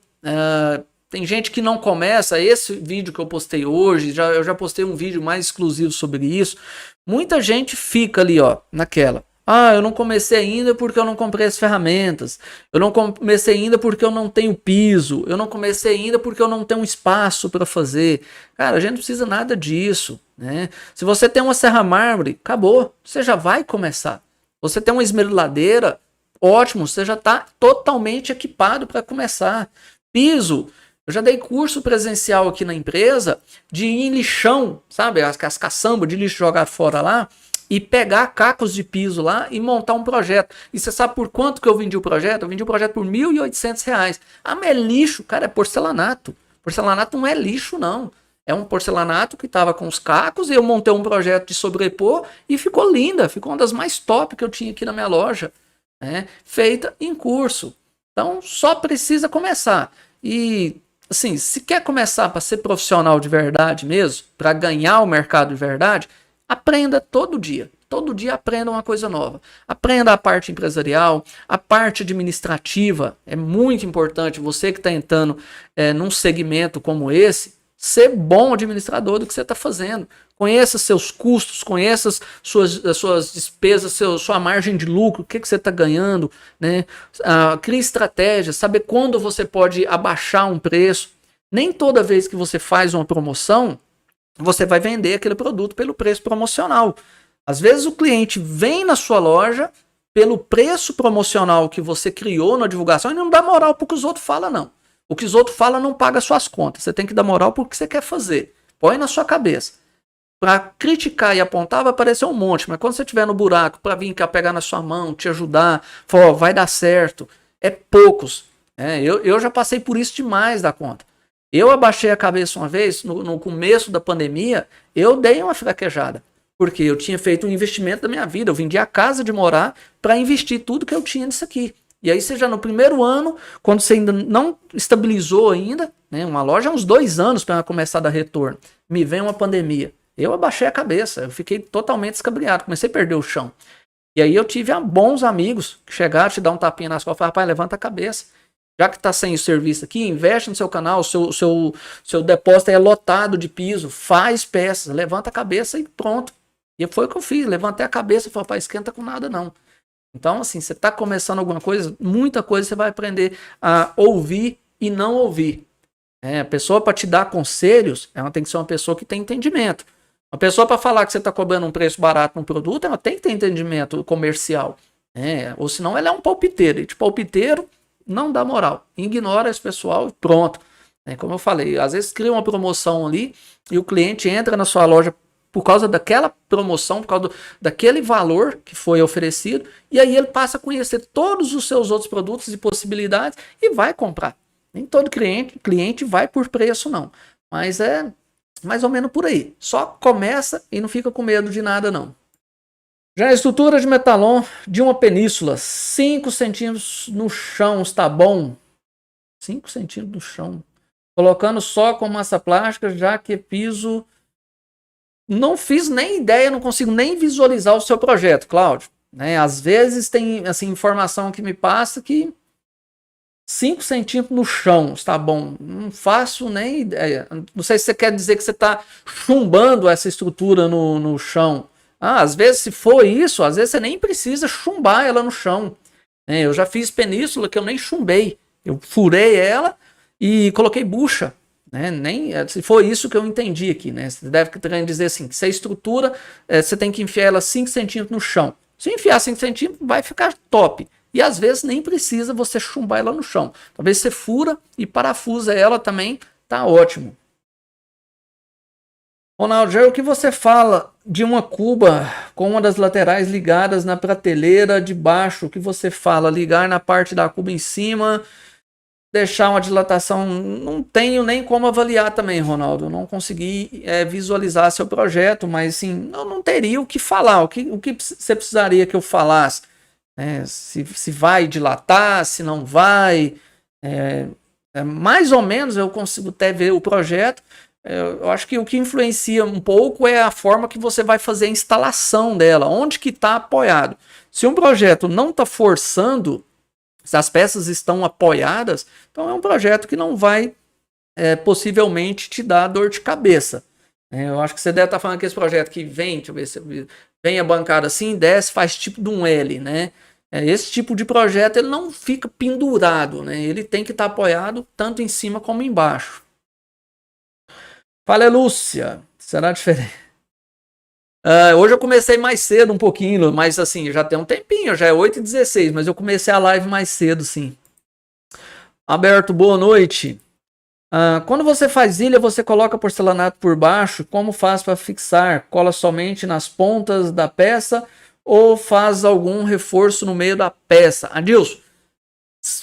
Speaker 1: Tem gente que não começa. Esse vídeo que eu postei hoje, eu já postei um vídeo mais exclusivo sobre isso. Muita gente fica ali, ó, naquela. Eu não comecei ainda porque eu não comprei as ferramentas. Eu não comecei ainda porque eu não tenho piso. Eu não comecei ainda porque eu não tenho espaço para fazer. Cara, a gente não precisa nada disso, né? Se você tem uma serra mármore, acabou. Você já vai começar. Você tem uma esmeriladeira, ótimo. Você já está totalmente equipado para começar. Piso. Eu já dei curso presencial aqui na empresa de ir em lixão, sabe? As caçambas de lixo jogado fora lá. E pegar cacos de piso lá e montar um projeto. E você sabe por quanto que eu vendi o projeto? Eu vendi o projeto por R$1.800. Mas é lixo, cara, é porcelanato. Porcelanato não é lixo, não. É um porcelanato que estava com os cacos e eu montei um projeto de sobrepor e ficou linda. Ficou uma das mais top que eu tinha aqui na minha loja. Né? Feita em curso. Então, só precisa começar. E, assim, se quer começar para ser profissional de verdade mesmo, para ganhar o mercado de verdade, aprenda todo dia. Todo dia aprenda uma coisa nova. Aprenda a parte empresarial, a parte administrativa. É muito importante você que está entrando num segmento como esse, ser bom administrador do que você está fazendo. Conheça seus custos, conheça suas despesas, sua margem de lucro, o que você está ganhando. Né? Crie estratégias, saber quando você pode abaixar um preço. Nem toda vez que você faz uma promoção, você vai vender aquele produto pelo preço promocional. Às vezes o cliente vem na sua loja pelo preço promocional que você criou na divulgação e não dá moral para o que os outros falam, não. O que os outros falam não paga suas contas. Você tem que dar moral para o que você quer fazer. Põe na sua cabeça. Para criticar e apontar vai aparecer um monte, mas quando você estiver no buraco para vir cá pegar na sua mão, te ajudar, falar, vai dar certo, é poucos. Eu já passei por isso demais da conta. Eu abaixei a cabeça uma vez, no começo da pandemia, eu dei uma fraquejada. Porque eu tinha feito um investimento da minha vida. Eu vendi a casa de morar para investir tudo que eu tinha nisso aqui. E aí, seja no primeiro ano, quando você ainda não estabilizou ainda, né, uma loja há uns 2 anos para começar a dar retorno, me vem uma pandemia. Eu abaixei a cabeça, eu fiquei totalmente escabriado, comecei a perder o chão. E aí eu tive bons amigos que chegaram, te dar um tapinha nas costas e falaram, rapaz, levanta a cabeça. Já que está sem o serviço aqui, investe no seu canal, seu depósito é lotado de piso, faz peças, levanta a cabeça e pronto. E foi o que eu fiz, levantei a cabeça e falei, rapaz, esquenta com nada não. Então, assim, você está começando alguma coisa, muita coisa você vai aprender a ouvir e não ouvir. A pessoa para te dar conselhos, ela tem que ser uma pessoa que tem entendimento. Uma pessoa para falar que você está cobrando um preço barato num produto, ela tem que ter entendimento comercial. Ou senão ela é um palpiteiro. E de palpiteiro, não dá moral. Ignora esse pessoal e pronto. Como eu falei, às vezes cria uma promoção ali e o cliente entra na sua loja por causa daquela promoção, por causa daquele valor que foi oferecido, e aí ele passa a conhecer todos os seus outros produtos e possibilidades e vai comprar. Nem todo cliente vai por preço, não. Mas é mais ou menos por aí. Só começa e não fica com medo de nada, não. Já a estrutura de metalon de uma península, 5 centímetros no chão, está bom? 5 centímetros no chão. Colocando só com massa plástica, já que piso... Não fiz nem ideia, não consigo nem visualizar o seu projeto, Cláudio. Às vezes tem assim, informação que me passa que 5 centímetros no chão, está bom? Não faço nem ideia. Não sei se você quer dizer que você está chumbando essa estrutura no chão. Às vezes, se for isso, às vezes você nem precisa chumbar ela no chão. Eu já fiz península que eu nem chumbei. Eu furei ela e coloquei bucha. Nem, se for isso que eu entendi aqui, né? Você deve querer dizer assim, que se a estrutura, você tem que enfiar ela 5 centímetros no chão. Se enfiar 5 centímetros, vai ficar top. E às vezes nem precisa você chumbar ela no chão. Talvez você fura e parafusa ela também, tá ótimo. Ronaldo, o que você fala de uma cuba com uma das laterais ligadas na prateleira de baixo? O que você fala? Ligar na parte da cuba em cima... Deixar uma dilatação, não tenho nem como avaliar também, Ronaldo. Não consegui visualizar seu projeto, mas assim, eu não teria o que falar. O que você precisaria que eu falasse? Se vai dilatar, se não vai. Mais ou menos eu consigo até ver o projeto. eu acho que o que influencia um pouco é a forma que você vai fazer a instalação dela, onde que está apoiado. Se um projeto não está forçando, se as peças estão apoiadas, então é um projeto que não vai possivelmente te dar dor de cabeça. Eu acho que você deve estar falando que esse projeto que vem, deixa eu ver se vem a bancada assim, desce, faz tipo de um L, né? Esse tipo de projeto ele não fica pendurado, né? Ele tem que estar apoiado tanto em cima como embaixo. Fala, Lúcia, será diferente? Hoje eu comecei mais cedo um pouquinho, mas assim, já tem um tempinho, já é 8h16, mas eu comecei a live mais cedo, sim. Alberto, boa noite. Quando você faz ilha, você coloca porcelanato por baixo, como faz para fixar? Cola somente nas pontas da peça ou faz algum reforço no meio da peça? Adilson,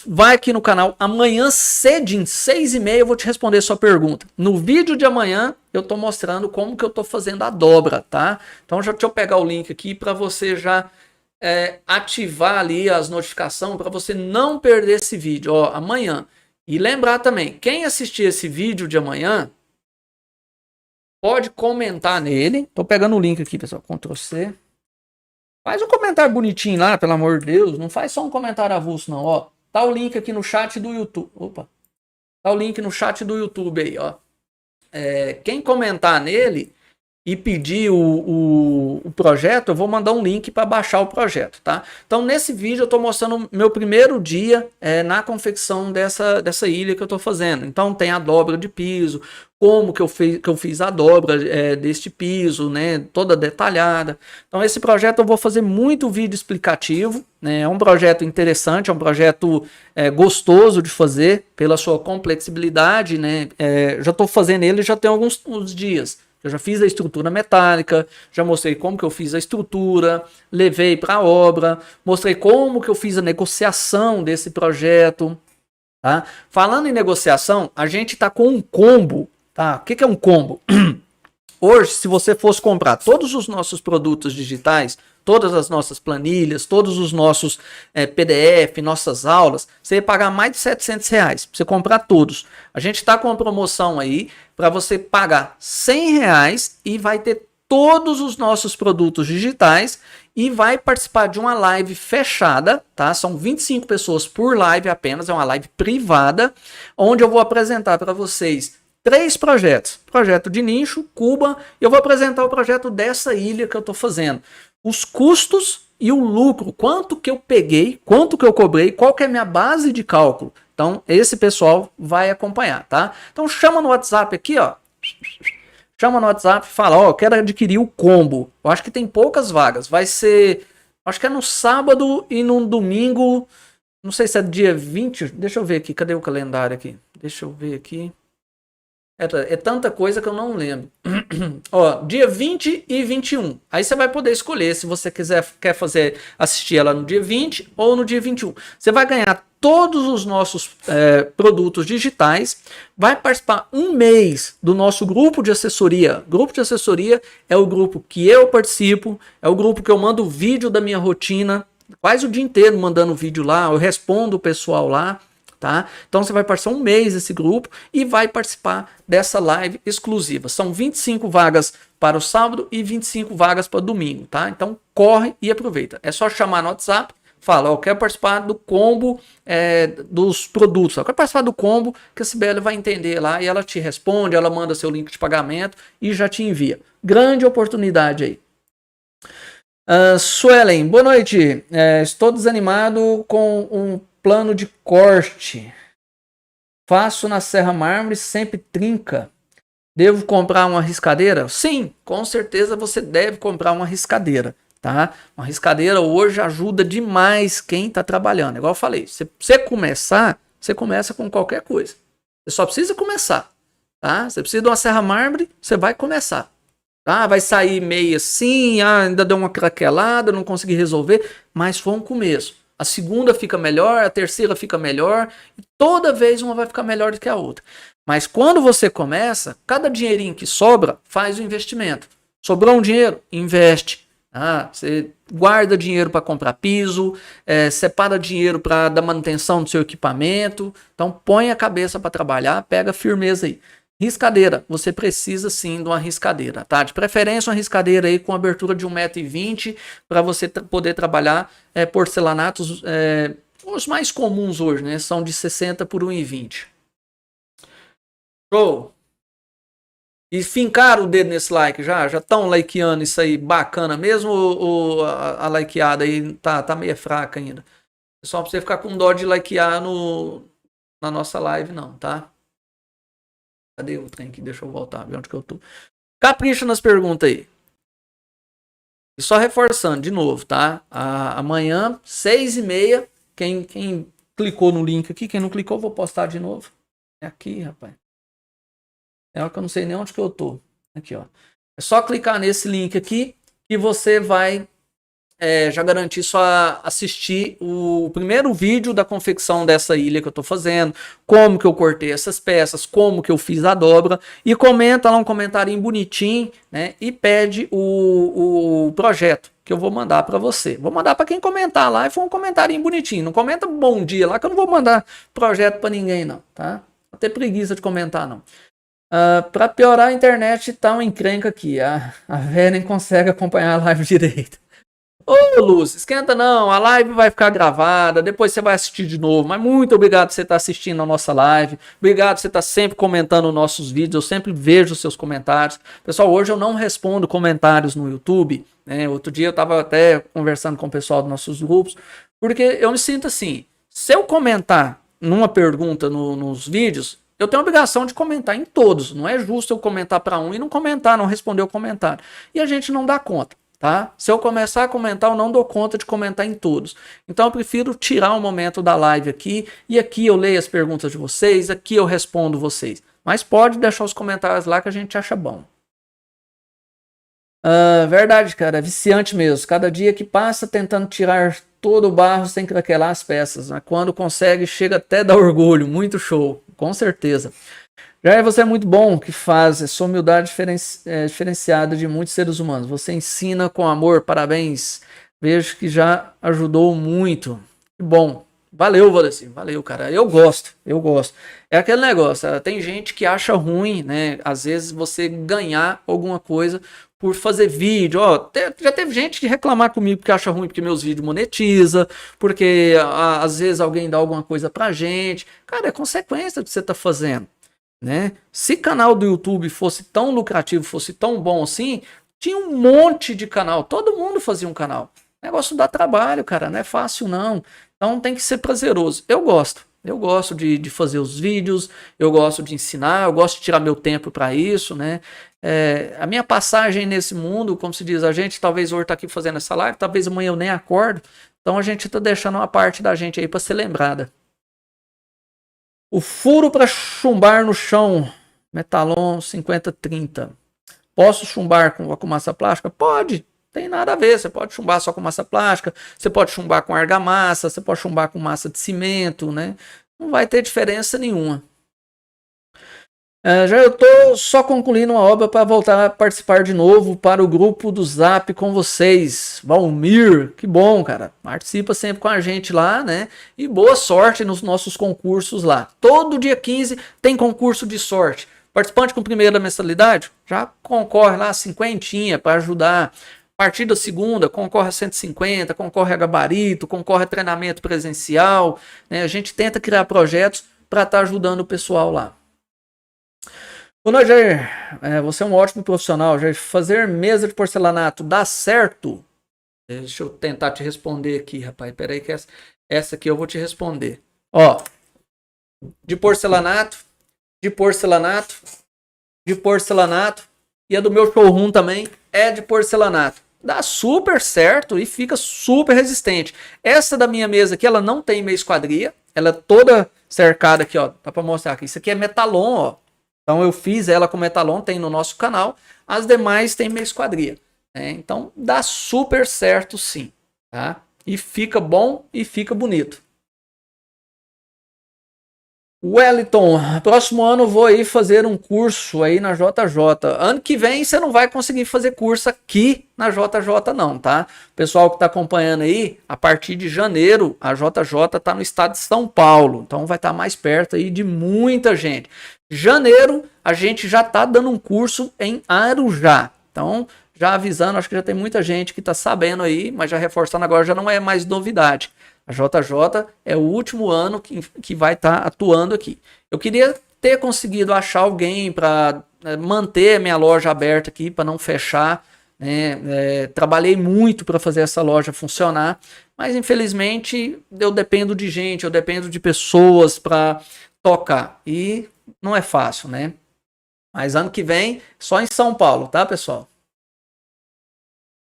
Speaker 1: vai aqui no canal, amanhã cedinho, 6h30, eu vou te responder sua pergunta. No vídeo de amanhã, eu tô mostrando como que eu tô fazendo a dobra, tá? Então já deixa eu pegar o link aqui para você já ativar ali as notificações para você não perder esse vídeo, ó, amanhã. E lembrar também, quem assistir esse vídeo de amanhã, pode comentar nele. Tô pegando o link aqui, pessoal, Ctrl+C. Faz um comentário bonitinho lá, pelo amor de Deus, não faz só um comentário avulso não, ó. Tá o link aqui no chat do YouTube. Opa. Tá o link no chat do YouTube aí, ó. Quem comentar nele e pedir o projeto, eu vou mandar um link para baixar o projeto, tá? Então, nesse vídeo, eu estou mostrando meu primeiro dia na confecção dessa ilha que eu estou fazendo. Então, tem a dobra de piso, como que eu fiz a dobra deste piso, né? Toda detalhada. Então, esse projeto eu vou fazer muito vídeo explicativo, né? É um projeto interessante, é um projeto gostoso de fazer, pela sua complexibilidade, né? Já estou fazendo ele já tem alguns dias. Eu já fiz a estrutura metálica, já mostrei como que eu fiz a estrutura, levei para a obra, mostrei como que eu fiz a negociação desse projeto. Tá? Falando em negociação, a gente está com um combo. Tá? O que é um combo? Hoje, se você fosse comprar todos os nossos produtos digitais, todas as nossas planilhas, todos os nossos PDF, nossas aulas, você ia pagar mais de R$700 para você comprar todos. A gente está com uma promoção aí para você pagar R$100 e vai ter todos os nossos produtos digitais e vai participar de uma live fechada, tá? São 25 pessoas por live apenas, é uma live privada, onde eu vou apresentar para vocês 3 projetos. Projeto de nicho, Cuba, e eu vou apresentar o projeto dessa ilha que eu estou fazendo. Os custos e o lucro, quanto que eu peguei, quanto que eu cobrei, qual que é a minha base de cálculo. Então, esse pessoal vai acompanhar, tá? Então, chama no WhatsApp aqui, ó. Chama no WhatsApp e fala, ó, eu quero adquirir o combo. Eu acho que tem poucas vagas. Vai ser, acho que é no sábado e no domingo, não sei se é dia 20, deixa eu ver aqui, cadê o calendário aqui? Deixa eu ver aqui. É tanta coisa que eu não lembro. Ó, dia 20 e 21. Aí você vai poder escolher se você quer assistir ela no dia 20 ou no dia 21. Você vai ganhar todos os nossos produtos digitais. Vai participar um mês do nosso grupo de assessoria. Grupo de assessoria é o grupo que eu participo. É o grupo que eu mando vídeo da minha rotina. Quase o dia inteiro mandando vídeo lá. Eu respondo o pessoal lá. Tá? Então você vai participar um mês desse grupo e vai participar dessa live exclusiva. São 25 vagas para o sábado e 25 vagas para o domingo. Tá? Então corre e aproveita. É só chamar no WhatsApp, fala, eu quero participar do combo dos produtos. Eu quero participar do combo que a Sibeli vai entender lá e ela te responde, ela manda seu link de pagamento e já te envia. Grande oportunidade aí. Suelen, boa noite. Estou desanimado com um plano de corte. Faço na Serra Mármore, sempre trinca. Devo comprar uma riscadeira? Sim, com certeza você deve comprar uma riscadeira, tá? Uma riscadeira hoje ajuda demais quem está trabalhando. Igual eu falei, se você começar, você começa com qualquer coisa. Você só precisa começar, tá? Você precisa de uma Serra Mármore, você vai começar. Tá? Vai sair meio assim, ainda deu uma craquelada, não consegui resolver, mas foi um começo. A segunda fica melhor, a terceira fica melhor, e toda vez uma vai ficar melhor do que a outra. Mas quando você começa, cada dinheirinho que sobra, faz o investimento. Sobrou um dinheiro? Investe. Você guarda dinheiro para comprar piso, separa dinheiro para dar manutenção do seu equipamento. Então põe a cabeça para trabalhar, pega firmeza aí. Riscadeira, você precisa sim de uma riscadeira, tá? De preferência uma riscadeira aí com abertura de 1,20 m para você poder trabalhar porcelanatos, os mais comuns hoje, né? São de 60 por 1,20 m. Show! E fincaram o dedo nesse like já? Já estão likeando isso aí bacana mesmo ou a likeada aí tá meio fraca ainda? Só pra você ficar com dó de likear na nossa live não, tá? Cadê o trem aqui? Deixa eu voltar, ver onde que eu tô. Capricha nas perguntas aí. E só reforçando de novo, tá? Amanhã, 6h30, quem clicou no link aqui, quem não clicou, vou postar de novo. É aqui, rapaz. É que eu não sei nem onde que eu tô. Aqui, ó. É só clicar nesse link aqui que você vai já garantir só assistir o primeiro vídeo da confecção dessa ilha que eu tô fazendo, como que eu cortei essas peças, como que eu fiz a dobra, e comenta lá um comentário bonitinho, né? E pede o projeto que eu vou mandar para você. Vou mandar para quem comentar lá e for um comentário bonitinho. Não comenta bom dia lá que eu não vou mandar projeto para ninguém não, tá? Vou ter preguiça de comentar não. Para piorar, a internet tá uma encrenca aqui. A Vera nem consegue acompanhar a live direito. Ô Lúcio, esquenta não, a live vai ficar gravada, depois você vai assistir de novo, mas muito obrigado por você estar assistindo a nossa live, obrigado por você estar sempre comentando os nossos vídeos, eu sempre vejo os seus comentários. Pessoal, hoje eu não respondo comentários no YouTube, né? Outro dia eu estava até conversando com o pessoal dos nossos grupos, porque eu me sinto assim, se eu comentar numa pergunta nos vídeos, eu tenho a obrigação de comentar em todos, não é justo eu comentar para um e não comentar, não responder o comentário, e a gente não dá conta. Tá? Se eu começar a comentar, eu não dou conta de comentar em todos. Então eu prefiro tirar um momento da live aqui, e aqui eu leio as perguntas de vocês, aqui eu respondo vocês. Mas pode deixar os comentários lá que a gente acha bom. Verdade, cara, é viciante mesmo. Cada dia que passa tentando tirar todo o barro sem craquelar as peças. Né? Quando consegue, chega até a dar orgulho. Muito show, com certeza. Já você é muito bom que faz essa humildade diferenciada de muitos seres humanos. Você ensina com amor, parabéns. Vejo que já ajudou muito. Que bom. Valeu, Valdeci. Valeu, cara. Eu gosto. É aquele negócio. Tem gente que acha ruim, né? Às vezes você ganhar alguma coisa por fazer vídeo. Ó, já teve gente que reclamar comigo porque acha ruim porque meus vídeos monetiza, porque às vezes alguém dá alguma coisa pra gente. Cara, é consequência do que você tá fazendo. Né? Se canal do YouTube fosse tão lucrativo, fosse tão bom assim, tinha um monte de canal, todo mundo fazia um canal. O negócio dá trabalho, cara, não é fácil não. Então tem que ser prazeroso. Eu gosto de fazer os vídeos, eu gosto de ensinar, eu gosto de tirar meu tempo para isso, né? A minha passagem nesse mundo, como se diz, a gente talvez hoje tá aqui fazendo essa live, talvez amanhã eu nem acordo, então a gente tá deixando uma parte da gente aí para ser lembrada. O furo para chumbar no chão, Metalon 5030. Posso chumbar com massa plástica? Pode, tem nada a ver. Você pode chumbar só com massa plástica, você pode chumbar com argamassa, você pode chumbar com massa de cimento, né? Não vai ter diferença nenhuma. Já eu estou só concluindo uma obra para voltar a participar de novo para o grupo do Zap com vocês. Valmir, que bom, cara. Participa sempre com a gente lá, né? E boa sorte nos nossos concursos lá. Todo dia 15 tem concurso de sorte. Participante com primeira mensalidade já concorre lá a 50 para ajudar. A partir da segunda, concorre a 150, concorre a gabarito, concorre a treinamento presencial. Né? A gente tenta criar projetos para estar ajudando o pessoal lá. Ô, Jair, você é um ótimo profissional. Jair, fazer mesa de porcelanato dá certo? Deixa eu tentar te responder aqui, rapaz. Pera aí que essa aqui eu vou te responder. Ó, de porcelanato, e a do meu showroom também é de porcelanato. Dá super certo e fica super resistente. Essa da minha mesa aqui, ela não tem meia esquadria. Ela é toda cercada aqui, ó. Dá pra mostrar aqui. Isso aqui é metalon, ó. Então eu fiz ela com metalon, tem no nosso canal. As demais tem meia esquadria. Né? Então dá super certo sim. Tá? E fica bom e fica bonito. Wellington, próximo ano vou aí fazer um curso aí na JJ. Ano que vem você não vai conseguir fazer curso aqui na JJ não, tá? Pessoal que tá acompanhando aí, a partir de janeiro a JJ tá no estado de São Paulo, então vai estar mais perto aí de muita gente. Janeiro a gente já tá dando um curso em Arujá, então já avisando, acho que já tem muita gente que tá sabendo aí, mas já reforçando agora, já não é mais novidade. A JJ é o último ano que vai estar atuando aqui. Eu queria ter conseguido achar alguém para manter a minha loja aberta aqui, para não fechar. Né? Trabalhei muito para fazer essa loja funcionar, mas infelizmente eu dependo de gente, eu dependo de pessoas para tocar. E não é fácil, né? Mas ano que vem, só em São Paulo, tá, pessoal?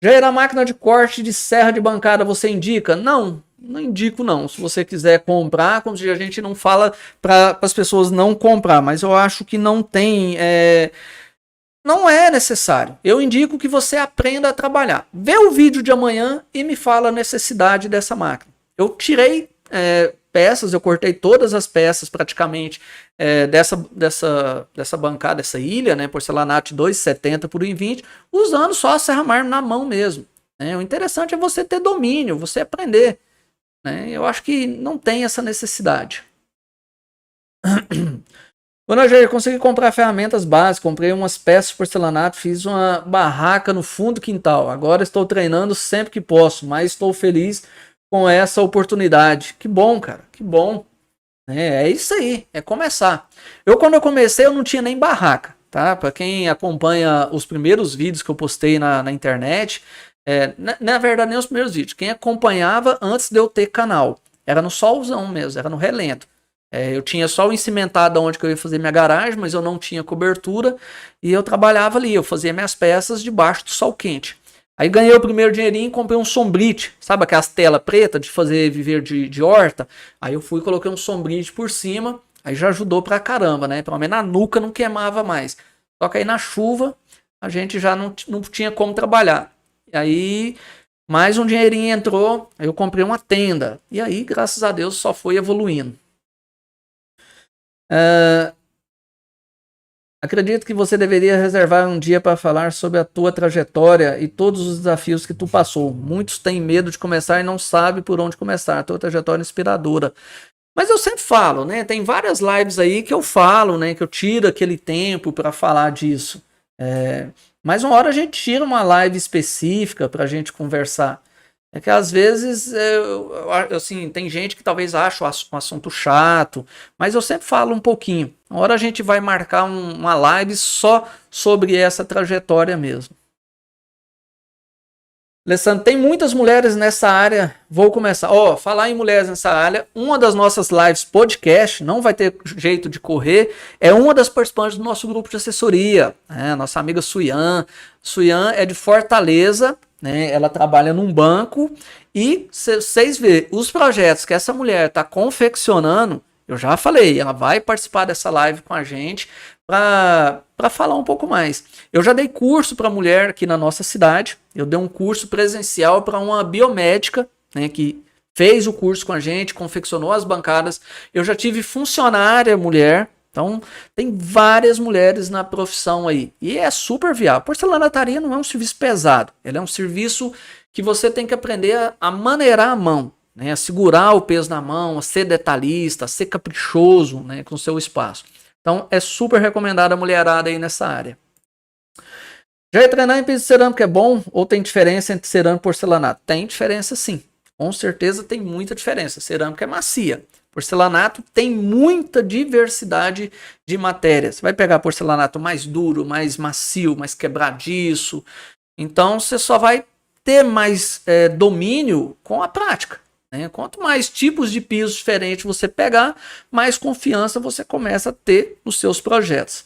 Speaker 1: Jair, a máquina de corte de serra de bancada você indica? Não indico não. Se você quiser comprar, como a gente não fala para as pessoas não comprar, mas eu acho que não tem, não é necessário. Eu indico que você aprenda a trabalhar. Vê o vídeo de amanhã e me fala a necessidade dessa máquina. Eu tirei peças, eu cortei todas as peças praticamente dessa bancada, dessa ilha, né, porcelanato 2,70 por 1,20, usando só a serra mármore na mão mesmo. Né? O interessante é você ter domínio, você aprender. Né? Eu acho que não tem essa necessidade. Quando eu consegui comprar ferramentas básicas, comprei umas peças de porcelanato, fiz uma barraca no fundo do quintal. Agora estou treinando sempre que posso, mas estou feliz com essa oportunidade. Que bom, cara, que bom. É isso aí, é começar. Quando eu comecei, eu não tinha nem barraca, tá? Para quem acompanha os primeiros vídeos que eu postei na internet, na verdade, nem os primeiros vídeos. Quem acompanhava antes de eu ter canal. Era no solzão mesmo, era no relento. Eu tinha só o encimentado onde que eu ia fazer minha garagem, mas eu não tinha cobertura. E eu trabalhava ali, eu fazia minhas peças debaixo do sol quente. Aí ganhei o primeiro dinheirinho e comprei um sombrite. Sabe aquelas telas pretas de fazer viver de horta? Aí eu fui e coloquei um sombrite por cima. Aí já ajudou pra caramba, né? Pelo menos na nuca não queimava mais. Só que aí na chuva a gente já não tinha como trabalhar. E aí, mais um dinheirinho entrou, aí eu comprei uma tenda. E aí, graças a Deus, só foi evoluindo. Acredito que você deveria reservar um dia para falar sobre a tua trajetória e todos os desafios que tu passou. Muitos têm medo de começar e não sabem por onde começar. A tua trajetória é inspiradora. Mas eu sempre falo, né? Tem várias lives aí que eu falo, né? Que eu tiro aquele tempo para falar disso. Mas uma hora a gente tira uma live específica para a gente conversar. É que às vezes, assim, tem gente que talvez ache um assunto chato, mas eu sempre falo um pouquinho. Uma hora a gente vai marcar uma live só sobre essa trajetória mesmo. Alessandro, tem muitas mulheres nessa área. Vou começar. Falar em mulheres nessa área, uma das nossas lives podcast, não vai ter jeito de correr, é uma das participantes do nosso grupo de assessoria, nossa amiga Suyan. Suyan é de Fortaleza, né? Ela trabalha num banco e vocês verem os projetos que essa mulher está confeccionando. Eu já falei, ela vai participar dessa live com a gente para falar um pouco mais. Eu já dei curso para mulher aqui na nossa cidade. Eu dei um curso presencial para uma biomédica, né, que fez o curso com a gente, confeccionou as bancadas. Eu já tive funcionária mulher. Então, tem várias mulheres na profissão aí. E é super viável. Porcelanataria não é um serviço pesado. Ele é um serviço que você tem que aprender a maneirar a mão. Né, a segurar o peso na mão, a ser detalhista, a ser caprichoso, né, com o seu espaço. Então é super recomendado a mulherada aí nessa área. Já treinar em piso de cerâmica é bom ou tem diferença entre cerâmica e porcelanato? Tem diferença sim, com certeza tem muita diferença. Cerâmica é macia, porcelanato tem muita diversidade de matérias. Você vai pegar porcelanato mais duro, mais macio, mais quebradiço. Então você só vai ter mais domínio com a prática. Quanto mais tipos de pisos diferentes você pegar, mais confiança você começa a ter nos seus projetos.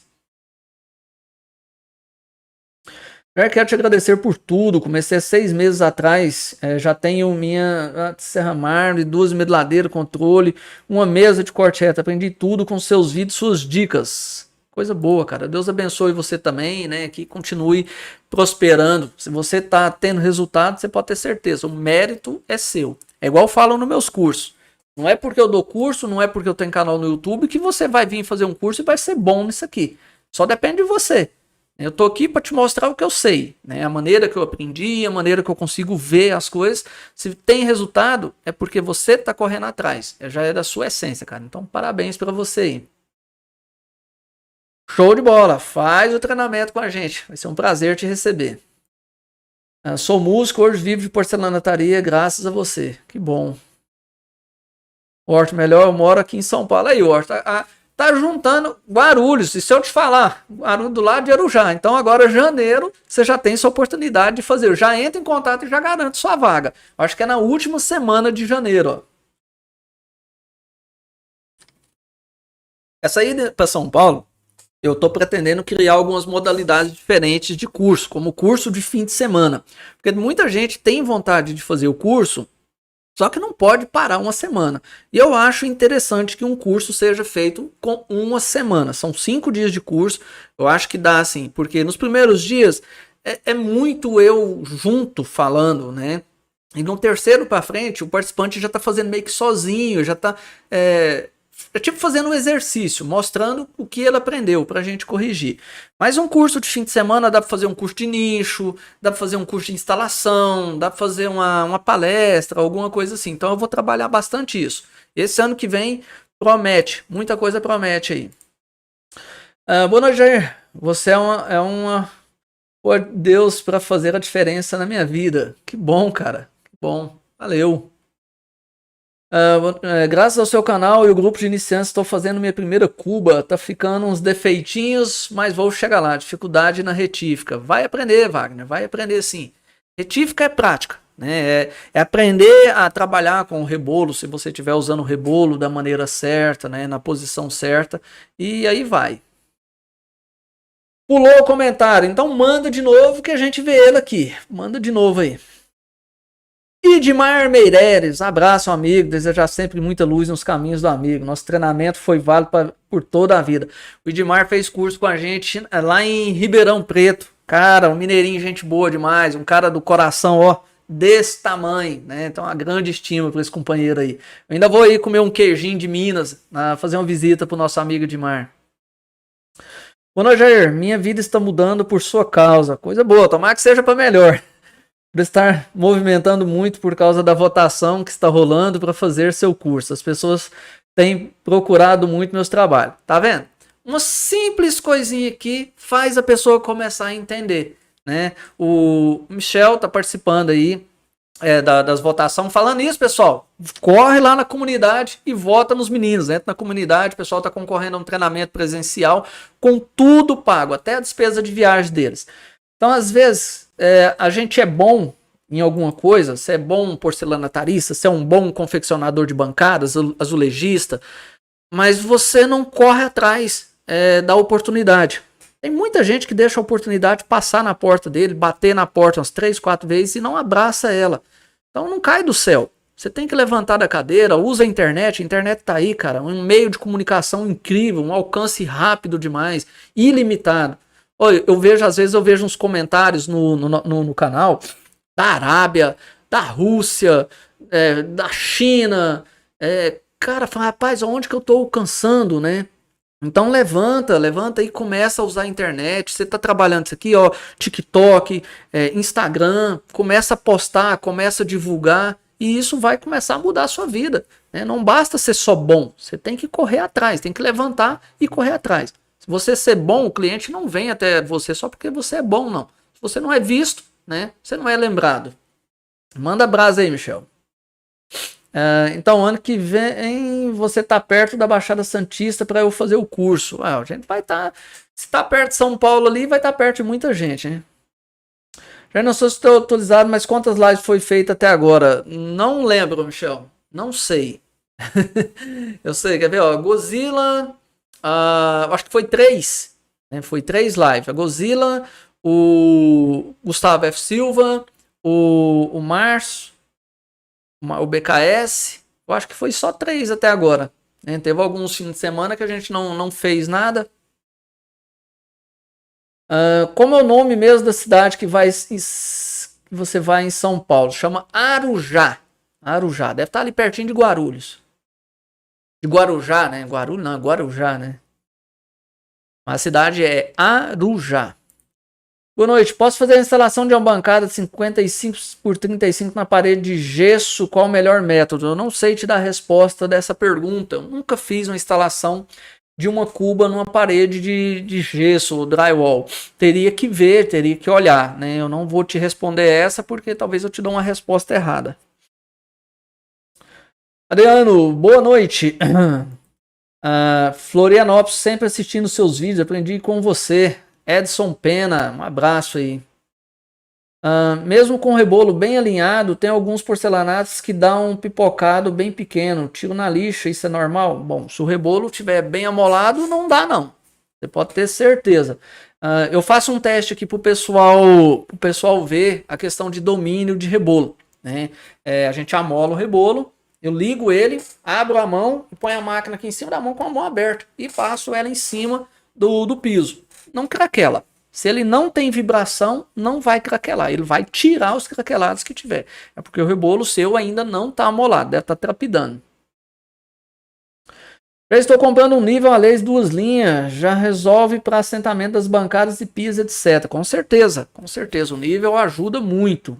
Speaker 1: Eu quero te agradecer por tudo. Comecei 6 meses atrás. Já tenho minha serra mármore, 2 medladeiras, controle, uma mesa de corte reto. Aprendi tudo com seus vídeos, suas dicas. Coisa boa, cara. Deus abençoe você também, né? Que continue prosperando. Se você está tendo resultado, você pode ter certeza. O mérito é seu. É igual falam nos meus cursos. Não é porque eu dou curso, não é porque eu tenho canal no YouTube que você vai vir fazer um curso e vai ser bom nisso aqui. Só depende de você. Eu tô aqui para te mostrar o que eu sei, né? A maneira que eu aprendi, a maneira que eu consigo ver as coisas. Se tem resultado, é porque você tá correndo atrás. Já é da sua essência, cara. Então, parabéns para você aí. Show de bola. Faz o treinamento com a gente. Vai ser um prazer te receber. Sou músico, hoje vivo de porcelanataria graças a você. Que bom. Horto, melhor, eu moro aqui em São Paulo. Aí, Horto, tá juntando Guarulhos. E se eu te falar, Guarulhos do lado de Arujá. Então agora, janeiro, você já tem sua oportunidade de fazer. Já entra em contato e já garante sua vaga. Acho que é na última semana de janeiro. Ó. Essa ida para São Paulo, eu estou pretendendo criar algumas modalidades diferentes de curso, como curso de fim de semana. Porque muita gente tem vontade de fazer o curso, só que não pode parar uma semana. E eu acho interessante que um curso seja feito com uma semana. São 5 dias de curso. Eu acho que dá assim, porque nos primeiros dias é muito eu junto falando, né? E no terceiro para frente, o participante já está fazendo meio que sozinho, já está tipo fazendo um exercício, mostrando o que ele aprendeu para a gente corrigir. Mas um curso de fim de semana dá para fazer um curso de nicho, dá para fazer um curso de instalação, dá para fazer uma palestra, alguma coisa assim. Então eu vou trabalhar bastante isso. Esse ano que vem promete, muita coisa promete aí. Boa noite, Jair. Você Pô, Deus para fazer a diferença na minha vida. Que bom, cara. Que bom. Valeu. Graças ao seu canal e o grupo de iniciantes, estou fazendo minha primeira cuba. Tá ficando uns defeitinhos, mas vou chegar lá. Dificuldade na retífica. Vai aprender, Wagner. Vai aprender sim. Retífica é prática, né? É aprender a trabalhar com o rebolo, se você estiver usando o rebolo da maneira certa, né? Na posição certa. E aí vai. Pulou o comentário. Então manda de novo que a gente vê ele aqui. Manda de novo aí. Idmar Meireles, abraço amigo, desejar sempre muita luz nos caminhos do amigo. Nosso treinamento foi válido por toda a vida. O Idmar fez curso com a gente lá em Ribeirão Preto. Cara, um mineirinho, gente boa demais, um cara do coração, ó, desse tamanho, né? Então, uma grande estima para esse companheiro aí. Eu ainda vou aí comer um queijinho de Minas, fazer uma visita pro nosso amigo Idmar. Boa noite, Jair. Minha vida está mudando por sua causa. Coisa boa, tomara que seja para melhor. Por estar movimentando muito por causa da votação que está rolando para fazer seu curso. As pessoas têm procurado muito meus trabalhos. Tá vendo? Uma simples coisinha aqui faz a pessoa começar a entender, né? O Michel tá participando aí das votações. Falando isso, pessoal, corre lá na comunidade e vota nos meninos. Entra na comunidade, o pessoal tá concorrendo a um treinamento presencial com tudo pago, até a despesa de viagem deles. Então, às vezes, a gente é bom em alguma coisa, você é bom porcelanatarista, você é um bom confeccionador de bancadas, azulejista, mas você não corre atrás da oportunidade. Tem muita gente que deixa a oportunidade passar na porta dele, bater na porta umas 3, 4 vezes e não abraça ela. Então não cai do céu. Você tem que levantar da cadeira, usa a internet tá aí, cara, um meio de comunicação incrível, um alcance rápido demais, ilimitado. Olha, às vezes eu vejo uns comentários no canal da Arábia, da Rússia, da China. Cara, fala, rapaz, onde que eu tô alcançando, né? Então levanta e começa a usar a internet. Você tá trabalhando isso aqui, ó, TikTok, Instagram, começa a postar, começa a divulgar. E isso vai começar a mudar a sua vida, né? Não basta ser só bom, você tem que correr atrás, tem que levantar e correr atrás. Se você ser bom, o cliente não vem até você só porque você é bom, não. Se você não é visto, né, você não é lembrado. Manda brasa aí, Michel. Então, ano que vem, você tá perto da Baixada Santista para eu fazer o curso. A gente vai estar... Se tá perto de São Paulo ali, vai estar perto de muita gente, hein? Já não sei se estou atualizado, mas quantas lives foi feita até agora? Não lembro, Michel. Não sei. Eu sei, quer ver? Ó, Godzilla... acho que foi 3, né? Foi 3 lives. A Godzilla, o Gustavo F. Silva, o Márcio, o BKS. Eu acho que foi só 3 até agora, né? Teve alguns fins de semana que a gente não fez nada. Como é o nome mesmo da cidade que você vai em São Paulo? Chama Arujá. Arujá. Deve estar ali pertinho de Guarulhos. de Guarujá, né? Guarujá, né? A cidade é Arujá. Boa noite, posso fazer a instalação de uma bancada de 55 por 35 na parede de gesso? Qual o melhor método? Eu não sei te dar a resposta dessa pergunta. Eu nunca fiz uma instalação de uma cuba numa parede de gesso ou drywall. Teria que ver, teria que olhar, né? Eu não vou te responder essa porque talvez eu te dê uma resposta errada. Adriano, boa noite. Florianópolis, sempre assistindo seus vídeos, aprendi com você. Edson Pena, um abraço aí. Mesmo com o rebolo bem alinhado, tem alguns porcelanatos que dão um pipocado bem pequeno. Tiro na lixa, isso é normal? Bom, se o rebolo estiver bem amolado, não dá não. Você pode ter certeza. Eu faço um teste aqui para o pessoal ver a questão de domínio de rebolo, né? A gente amola o rebolo, eu ligo ele, abro a mão e ponho a máquina aqui em cima da mão com a mão aberta e passo ela em cima do piso. Não craquela. Se ele não tem vibração, não vai craquelar. Ele vai tirar os craquelados que tiver. É porque o rebolo seu ainda não está amolado, deve estar trapidando. Já estou comprando um nível a laser 2 linhas. Já resolve para assentamento das bancadas e pias, etc. Com certeza, com certeza. O nível ajuda muito.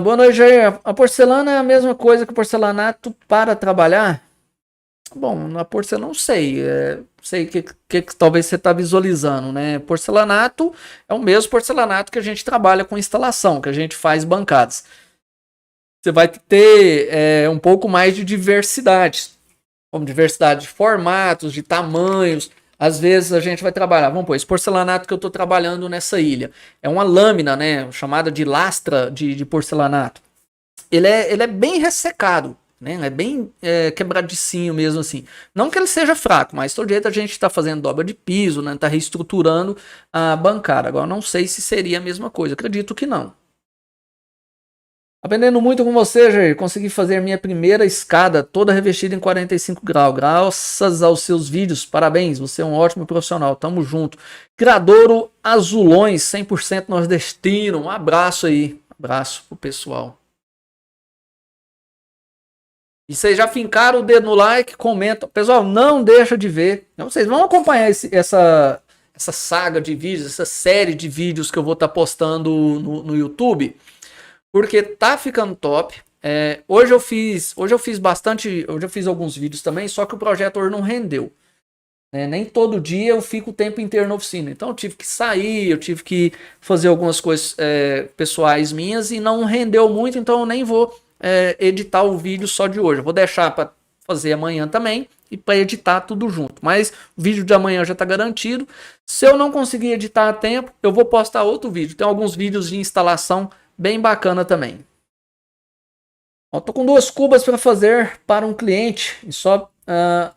Speaker 1: Boa noite, Jair. A porcelana é a mesma coisa que o porcelanato para trabalhar? Bom, na porcelana não sei. Sei que talvez você está visualizando, né? Porcelanato é o mesmo porcelanato que a gente trabalha com instalação, que a gente faz bancadas. Você vai ter um pouco mais de diversidade, como diversidade de formatos, de tamanhos. Às vezes a gente vai trabalhar, vamos pôr, esse porcelanato que eu estou trabalhando nessa ilha. É uma lâmina, né? Chamada de lastra de porcelanato. Ele é bem ressecado. Né? É bem quebradicinho mesmo assim. Não que ele seja fraco, mas todo jeito a gente está fazendo dobra de piso, né? Está reestruturando a bancada. Agora não sei se seria a mesma coisa. Acredito que não. Aprendendo muito com você, Jair. Consegui fazer minha primeira escada toda revestida em 45 graus. Graças aos seus vídeos. Parabéns, você é um ótimo profissional. Tamo junto. Gradouro Azulões, 100% nordestino. Um abraço aí. Um abraço pro pessoal. E vocês já fincaram o dedo no like, comentam. Pessoal, não deixa de ver. Vocês vão acompanhar essa saga de vídeos, essa série de vídeos que eu vou estar postando no YouTube. Porque tá ficando top. Hoje eu fiz bastante. Hoje eu fiz alguns vídeos também, só que o projeto hoje não rendeu. Nem todo dia eu fico o tempo inteiro na oficina. Então eu tive que sair, eu tive que fazer algumas coisas pessoais minhas e não rendeu muito, então eu nem vou editar o vídeo só de hoje. Eu vou deixar para fazer amanhã também e para editar tudo junto. Mas o vídeo de amanhã já está garantido. Se eu não conseguir editar a tempo, eu vou postar outro vídeo. Tem alguns vídeos de instalação bem bacana também. Estou com 2 cubas para fazer para um cliente e só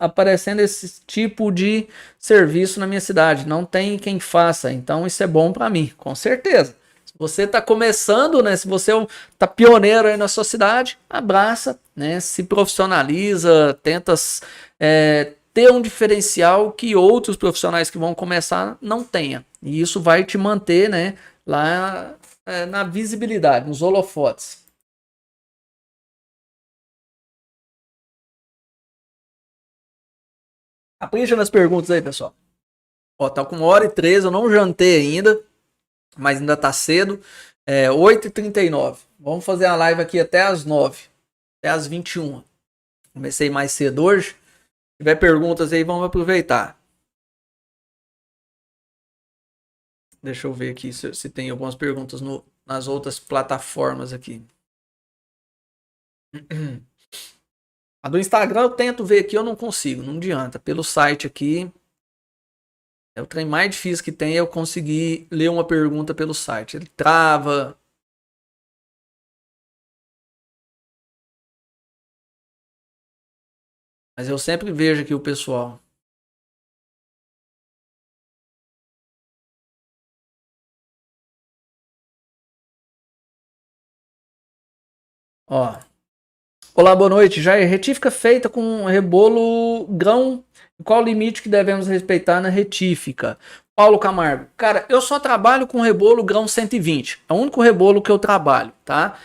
Speaker 1: aparecendo esse tipo de serviço na minha cidade. Não tem quem faça, então isso é bom para mim, com certeza. Você está começando, né? Se você está pioneiro aí na sua cidade, abraça, né? Se profissionaliza, tenta ter um diferencial que outros profissionais que vão começar não tenham. E isso vai te manter, né? Lá na visibilidade, nos holofotes. Capricha nas perguntas aí, pessoal. Tá com 1h13, eu não jantei ainda. Mas ainda tá cedo. 8h39. Vamos fazer a live aqui até as 9. Até as 21. Comecei mais cedo hoje. Se tiver perguntas aí, vamos aproveitar. Deixa eu ver aqui se tem algumas perguntas nas outras plataformas aqui. A do Instagram eu tento ver aqui, eu não consigo. Não adianta. Pelo site aqui... O trem mais difícil que tem é eu conseguir ler uma pergunta pelo site. Ele trava. Mas eu sempre vejo aqui o pessoal. Ó. Olá, boa noite. Já retífica feita com rebolo grão. Qual o limite que devemos respeitar na retífica? Paulo Camargo. Cara, eu só trabalho com rebolo grão 120. É o único rebolo que eu trabalho, tá?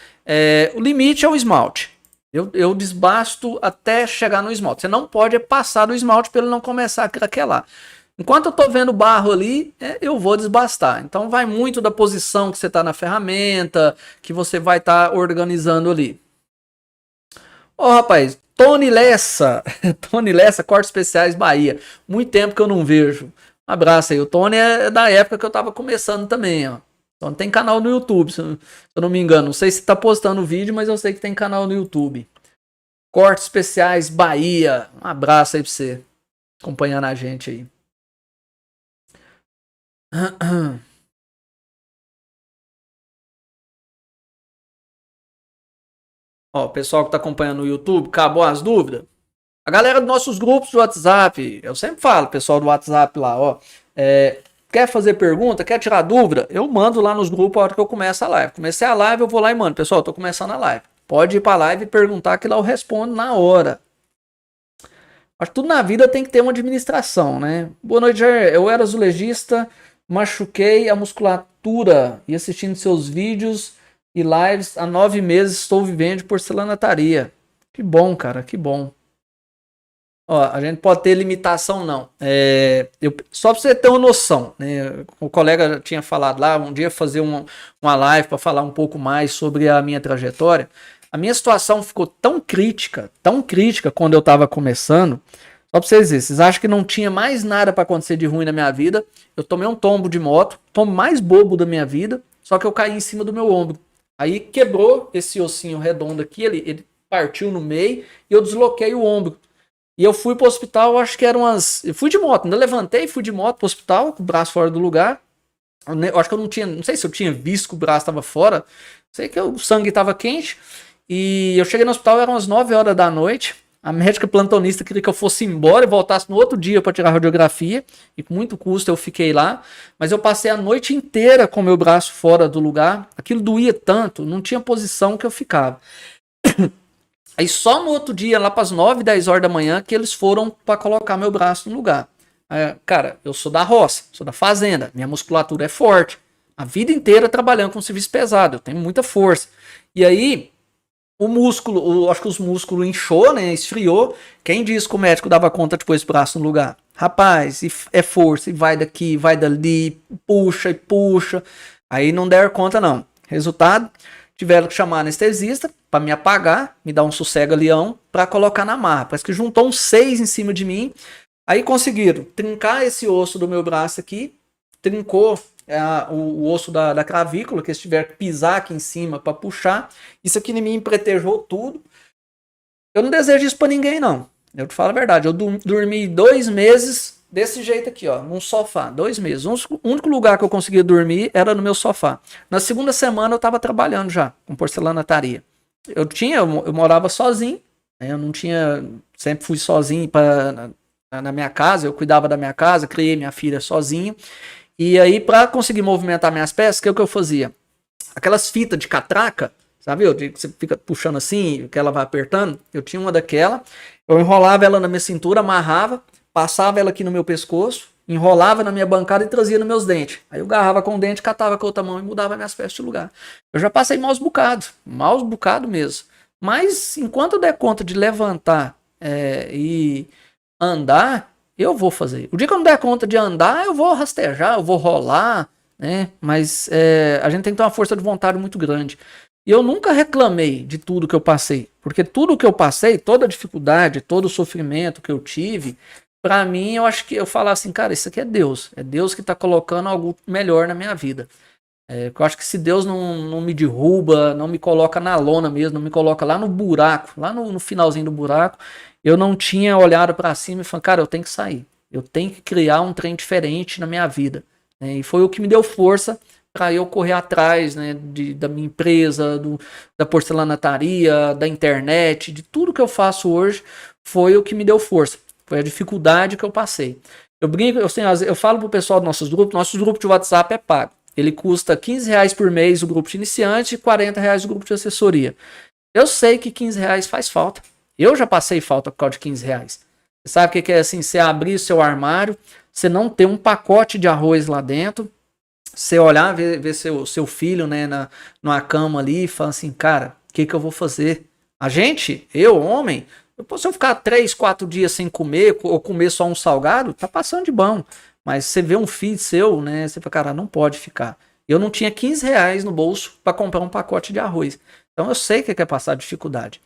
Speaker 1: O limite é o esmalte. Eu desbasto até chegar no esmalte. Você não pode passar do esmalte para ele não começar a craquelar. Enquanto eu tô vendo barro ali, eu vou desbastar. Então vai muito da posição que você tá na ferramenta, que você vai estar organizando ali. Ó, rapaz, Tony Lessa. Tony Lessa, Cortes Especiais Bahia. Muito tempo que eu não vejo. Um abraço aí. O Tony é da época que eu tava começando também, ó. Então tem canal no YouTube, se eu não me engano. Não sei se tá postando vídeo, mas eu sei que tem canal no YouTube. Cortes Especiais Bahia. Um abraço aí pra você. Acompanhando a gente aí. Ó, pessoal que tá acompanhando no YouTube, acabou as dúvidas? A galera dos nossos grupos do WhatsApp, eu sempre falo, pessoal do WhatsApp lá, ó. Quer fazer pergunta, quer tirar dúvida? Eu mando lá nos grupos a hora que eu começo a live. Comecei a live, eu vou lá e mando. Pessoal, tô começando a live. Pode ir pra live e perguntar que lá eu respondo na hora. Acho que tudo na vida tem que ter uma administração, né? Boa noite, Jair. Eu era azulejista, machuquei a musculatura e assistindo seus vídeos e lives há 9 meses estou vivendo de porcelanataria. Que bom, cara, que bom. Ó, a gente pode ter limitação, não. Só para você ter uma noção, né? O colega tinha falado lá, um dia fazer uma live para falar um pouco mais sobre a minha trajetória. A minha situação ficou tão crítica quando eu estava começando. Só para vocês verem, vocês acham que não tinha mais nada para acontecer de ruim na minha vida? Eu tomei um tombo de moto, tombo mais bobo da minha vida, só que eu caí em cima do meu ombro. Aí quebrou esse ossinho redondo aqui, ele partiu no meio e eu desloquei o ombro. E eu fui pro hospital, acho que eram umas. Eu fui de moto, ainda levantei e fui de moto pro hospital, com o braço fora do lugar. Eu acho que eu não tinha. Não sei se eu tinha visto que o braço estava fora. Sei que o sangue estava quente. E eu cheguei no hospital, eram umas 9 horas da noite. A médica plantonista queria que eu fosse embora e voltasse no outro dia para tirar a radiografia. E com muito custo eu fiquei lá. Mas eu passei a noite inteira com o meu braço fora do lugar. Aquilo doía tanto, não tinha posição que eu ficava. Aí só no outro dia, lá para as 9, 10 horas da manhã, que eles foram para colocar meu braço no lugar. Cara, eu sou da roça, sou da fazenda, minha musculatura é forte. A vida inteira trabalhando com serviço pesado, eu tenho muita força. E aí, o músculo, acho que os músculos inchou, né? Esfriou. Quem disse que o médico dava conta de pôr esse braço no lugar? Rapaz, é força, e vai daqui, vai dali, puxa e puxa. Aí não deram conta, não. Resultado, tiveram que chamar anestesista para me apagar, me dar um sossega-leão para colocar na marra. Parece que juntou uns 6 em cima de mim. Aí conseguiram trincar esse osso do meu braço aqui, trincou o osso da clavícula, que eles tiveram que pisar aqui em cima para puxar. Isso aqui em mim empretejou tudo. Eu não desejo isso para ninguém, não. Eu te falo a verdade. Eu dormi 2 meses desse jeito aqui, ó, num sofá. 2 meses. O único lugar que eu conseguia dormir era no meu sofá. Na segunda semana eu estava trabalhando já com porcelanataria. Eu morava sozinho, né? Eu não tinha, sempre fui sozinho na minha casa, eu cuidava da minha casa, criei minha filha sozinho. E aí, para conseguir movimentar minhas peças, o que eu fazia? Aquelas fitas de catraca, sabe? Você fica puxando assim, que ela vai apertando. Eu tinha uma daquela, eu enrolava ela na minha cintura, amarrava, passava ela aqui no meu pescoço, enrolava na minha bancada e trazia nos meus dentes. Aí eu agarrava com o dente, catava com a outra mão e mudava minhas peças de lugar. Eu já passei maus bocados mesmo. Mas enquanto eu der conta de levantar e andar, eu vou fazer. O dia que eu não der conta de andar, eu vou rastejar, eu vou rolar, né? Mas a gente tem que ter uma força de vontade muito grande. E eu nunca reclamei de tudo que eu passei, porque tudo que eu passei, toda a dificuldade, todo o sofrimento que eu tive, pra mim, eu acho que eu falo assim, cara, isso aqui é Deus que tá colocando algo melhor na minha vida. Eu acho que se Deus não me derruba, não me coloca na lona mesmo, não me coloca lá no buraco, lá no finalzinho do buraco, eu não tinha olhado pra cima e falado, cara, eu tenho que sair, eu tenho que criar um trem diferente na minha vida, né? E foi o que me deu força para eu correr atrás, né, da minha empresa, da porcelanataria, da internet, de tudo que eu faço hoje, foi o que me deu força. Foi a dificuldade que eu passei. Eu brinco, eu falo pro pessoal do nosso grupo de WhatsApp é pago. Ele custa R$15 por mês o grupo de iniciante e R$40 o grupo de assessoria. Eu sei que R$15 faz falta. Eu já passei falta por causa de R$15. Você sabe o que é assim, você abrir seu armário, você não ter um pacote de arroz lá dentro, você olhar, ver seu filho, né, numa cama ali e falar assim, cara, o que eu vou fazer?
Speaker 2: A gente, eu, homem, se eu ficar 3, 4 dias sem comer, ou comer só um salgado, tá passando de bom. Mas você vê um filho seu, né? Você fala, cara, não pode ficar. Eu não tinha 15 reais no bolso para comprar um pacote de arroz. Então eu sei que é passar dificuldade.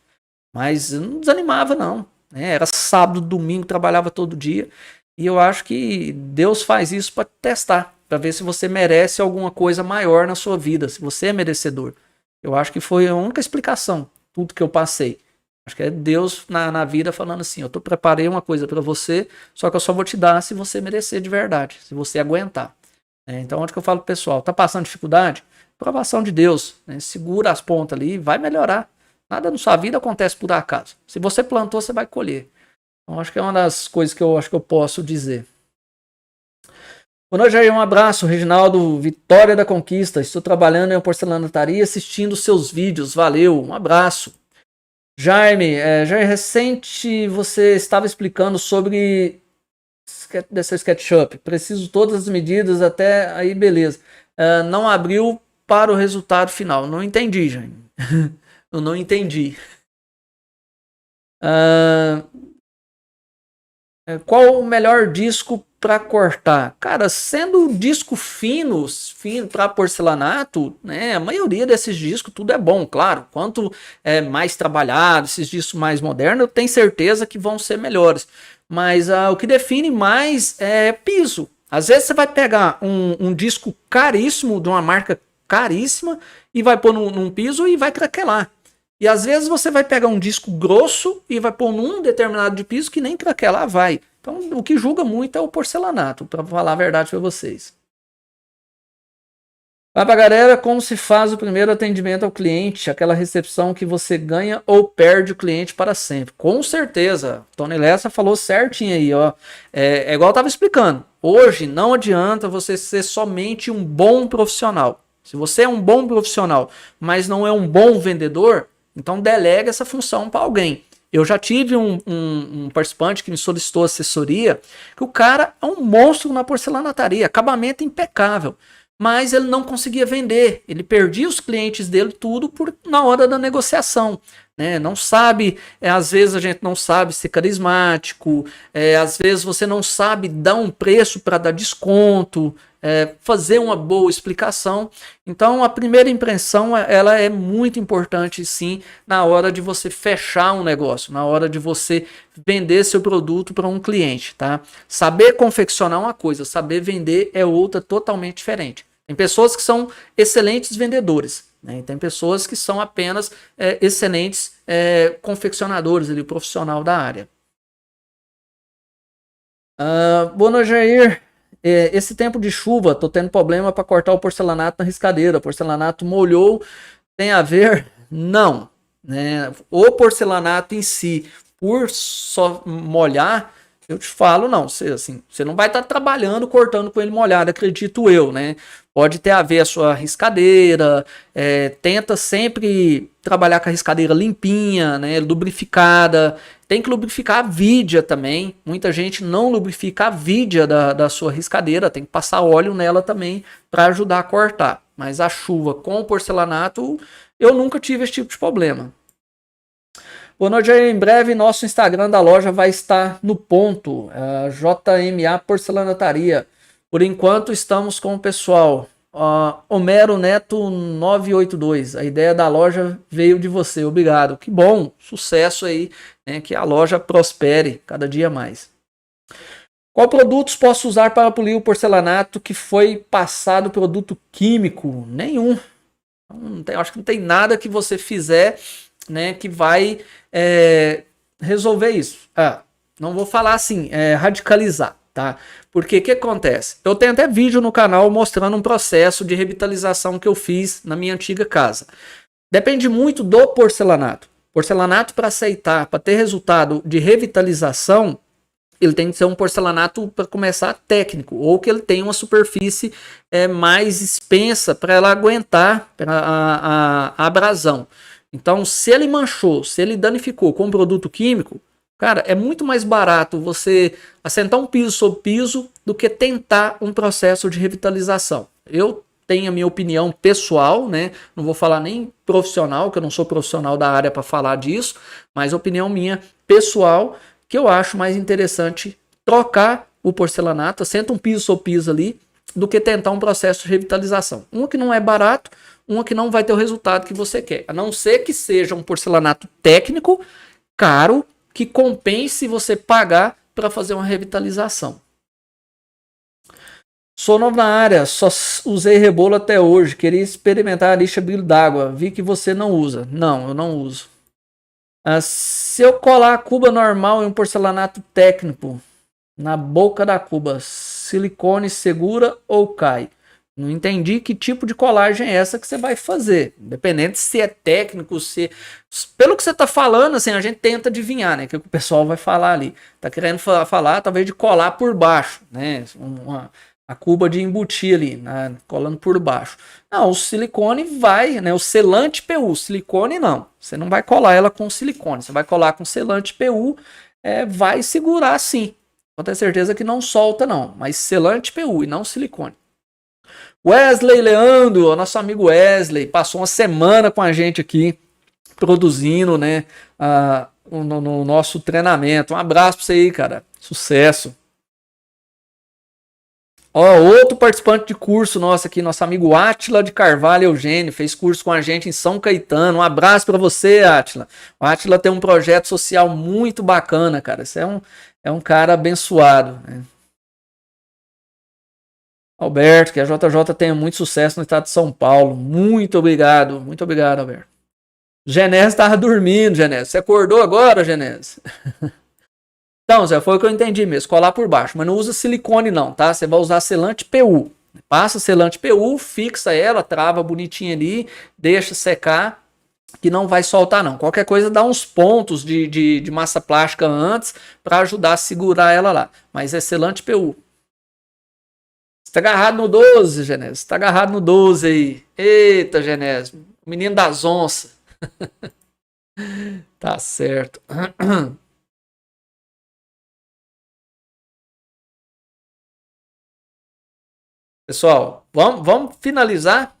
Speaker 2: Mas eu não desanimava, não. Né? Era sábado, domingo, trabalhava todo dia. E eu acho que Deus faz isso para testar, para ver se você merece alguma coisa maior na sua vida, se você é merecedor. Eu acho que foi a única explicação, tudo que eu passei. Acho que é Deus na vida falando assim, eu preparei uma coisa para você, só que eu só vou te dar se você merecer de verdade, se você aguentar. Então, onde que eu falo pro pessoal, tá passando dificuldade? Provação de Deus, né? Segura as pontas ali, vai melhorar. Nada na sua vida acontece por acaso. Se você plantou, você vai colher. Então, acho que é uma das coisas que eu acho que eu posso dizer. Boa noite, Jair. Um abraço, Reginaldo Vitória da Conquista. Estou trabalhando em porcelanaria assistindo seus vídeos. Valeu, um abraço. Jaime, Jair, recente você estava explicando sobre dessa SketchUp. Preciso todas as medidas até aí, beleza. Não abriu para o resultado final. Não entendi, Jaime. Eu não entendi. Qual o melhor disco para cortar? Cara, sendo disco fino para porcelanato, né? A maioria desses discos tudo é bom, claro. Quanto mais trabalhado, esses discos mais modernos, eu tenho certeza que vão ser melhores. Mas o que define mais é piso. Às vezes você vai pegar um disco caríssimo de uma marca caríssima e vai pôr num piso e vai craquelar. E às vezes você vai pegar um disco grosso e vai pôr num determinado de piso que nem craquelar vai. Então o que julga muito é o porcelanato, para falar a verdade para vocês. Vai pra galera, como se faz o primeiro atendimento ao cliente, aquela recepção que você ganha ou perde o cliente para sempre. Com certeza, Tony Lessa falou certinho aí, ó. É igual eu tava explicando. Hoje não adianta você ser somente um bom profissional. Se você é um bom profissional, mas não é um bom vendedor, então delega essa função para alguém. Eu já tive um participante que me solicitou assessoria, que o cara é um monstro na porcelanataria, acabamento impecável, mas ele não conseguia vender, ele perdia os clientes dele tudo na hora da negociação. Né? Não sabe, às vezes a gente não sabe ser carismático, às vezes você não sabe dar um preço para dar desconto, fazer uma boa explicação. Então a primeira impressão ela é muito importante sim na hora de você fechar um negócio, na hora de você vender seu produto para um cliente. Tá? Saber confeccionar é uma coisa, saber vender é outra totalmente diferente. Tem pessoas que são excelentes vendedores, né? Tem pessoas que são apenas excelentes confeccionadores, ali, profissional da área. Boa noite, Jair. Esse tempo de chuva, tô tendo problema para cortar o porcelanato na riscadeira. O porcelanato molhou, tem a ver? Não. Né? O porcelanato em si, por só molhar, eu te falo, não. Você não vai estar trabalhando cortando com ele molhado, acredito eu, né? Pode ter a ver a sua riscadeira, tenta sempre trabalhar com a riscadeira limpinha, né, lubrificada. Tem que lubrificar a vidia também. Muita gente não lubrifica a vidia da sua riscadeira, tem que passar óleo nela também para ajudar a cortar. Mas a chuva com o porcelanato, eu nunca tive esse tipo de problema. Boa noite, em breve nosso Instagram da loja vai estar no ponto, JMA Porcelanataria. Por enquanto estamos com o pessoal, Homero Neto 982, a ideia da loja veio de você, obrigado. Que bom, sucesso aí, né, que a loja prospere cada dia mais. Qual produtos posso usar para polir o porcelanato que foi passado produto químico? Nenhum. Acho que não tem nada que você fizer, né, que vai resolver isso. Não vou falar assim, radicalizar, tá? Porque o que acontece? Eu tenho até vídeo no canal mostrando um processo de revitalização que eu fiz na minha antiga casa. Depende muito do porcelanato. Porcelanato, para aceitar, para ter resultado de revitalização, ele tem que ser um porcelanato, para começar, técnico, ou que ele tenha uma superfície mais expensa para ela aguentar a abrasão. Então, se ele manchou, se ele danificou com um produto químico, cara, é muito mais barato você assentar um piso sobre piso do que tentar um processo de revitalização. Eu
Speaker 1: tenho a minha opinião pessoal, né? Não vou falar nem profissional, que eu não sou profissional da área para falar disso, mas opinião minha pessoal, que eu acho mais interessante trocar o porcelanato, senta um piso ou piso ali, do que tentar um processo de revitalização. Um que não é barato, um que não vai ter o resultado que você quer. A não ser que seja um porcelanato técnico, caro, que compense você pagar para fazer uma revitalização. Sou novo na área, só usei rebolo até hoje. Queria experimentar a lixa brilho d'água. Vi que você não usa. Não, eu não uso. Se eu colar a cuba normal em um porcelanato técnico na boca da cuba, silicone segura ou cai? Não entendi que tipo de colagem é essa que você vai fazer. Independente se é técnico, se... Pelo que você está falando, assim, a gente tenta adivinhar, né? O que o pessoal vai falar ali. Tá querendo falar, talvez, de colar por baixo, né? A cuba de embutir ali, né? Colando por baixo. Não, o silicone vai, né? O selante PU, silicone não. Você não vai colar ela com silicone. Você vai colar com selante PU, vai segurar sim. Pode ter certeza que não solta não. Mas selante PU e não silicone. Wesley Leandro, nosso amigo Wesley, passou uma semana com a gente aqui, produzindo, né, no nosso treinamento. Um abraço pra você aí, cara. Sucesso. Ó, outro participante de curso nosso aqui, nosso amigo Átila de Carvalho Eugênio, fez curso com a gente em São Caetano. Um abraço para você, Átila. O Átila tem um projeto social muito bacana, cara. Você é um cara abençoado, né? Alberto, que a JJ tenha muito sucesso no estado de São Paulo. Muito obrigado, Alberto. Genésio estava dormindo, Genésio. Você acordou agora, Genésio? Então, Zé, foi o que eu entendi mesmo. Colar por baixo, mas não usa silicone não, tá? Você vai usar selante PU. Passa selante PU, fixa ela, trava bonitinha ali, deixa secar, que não vai soltar não. Qualquer coisa dá uns pontos de massa plástica antes para ajudar a segurar ela lá. Mas é selante PU. Você tá agarrado no 12, Genésio. Você tá agarrado no 12 aí. Eita, Genésio. Menino das onças. Tá certo. Pessoal, vamos finalizar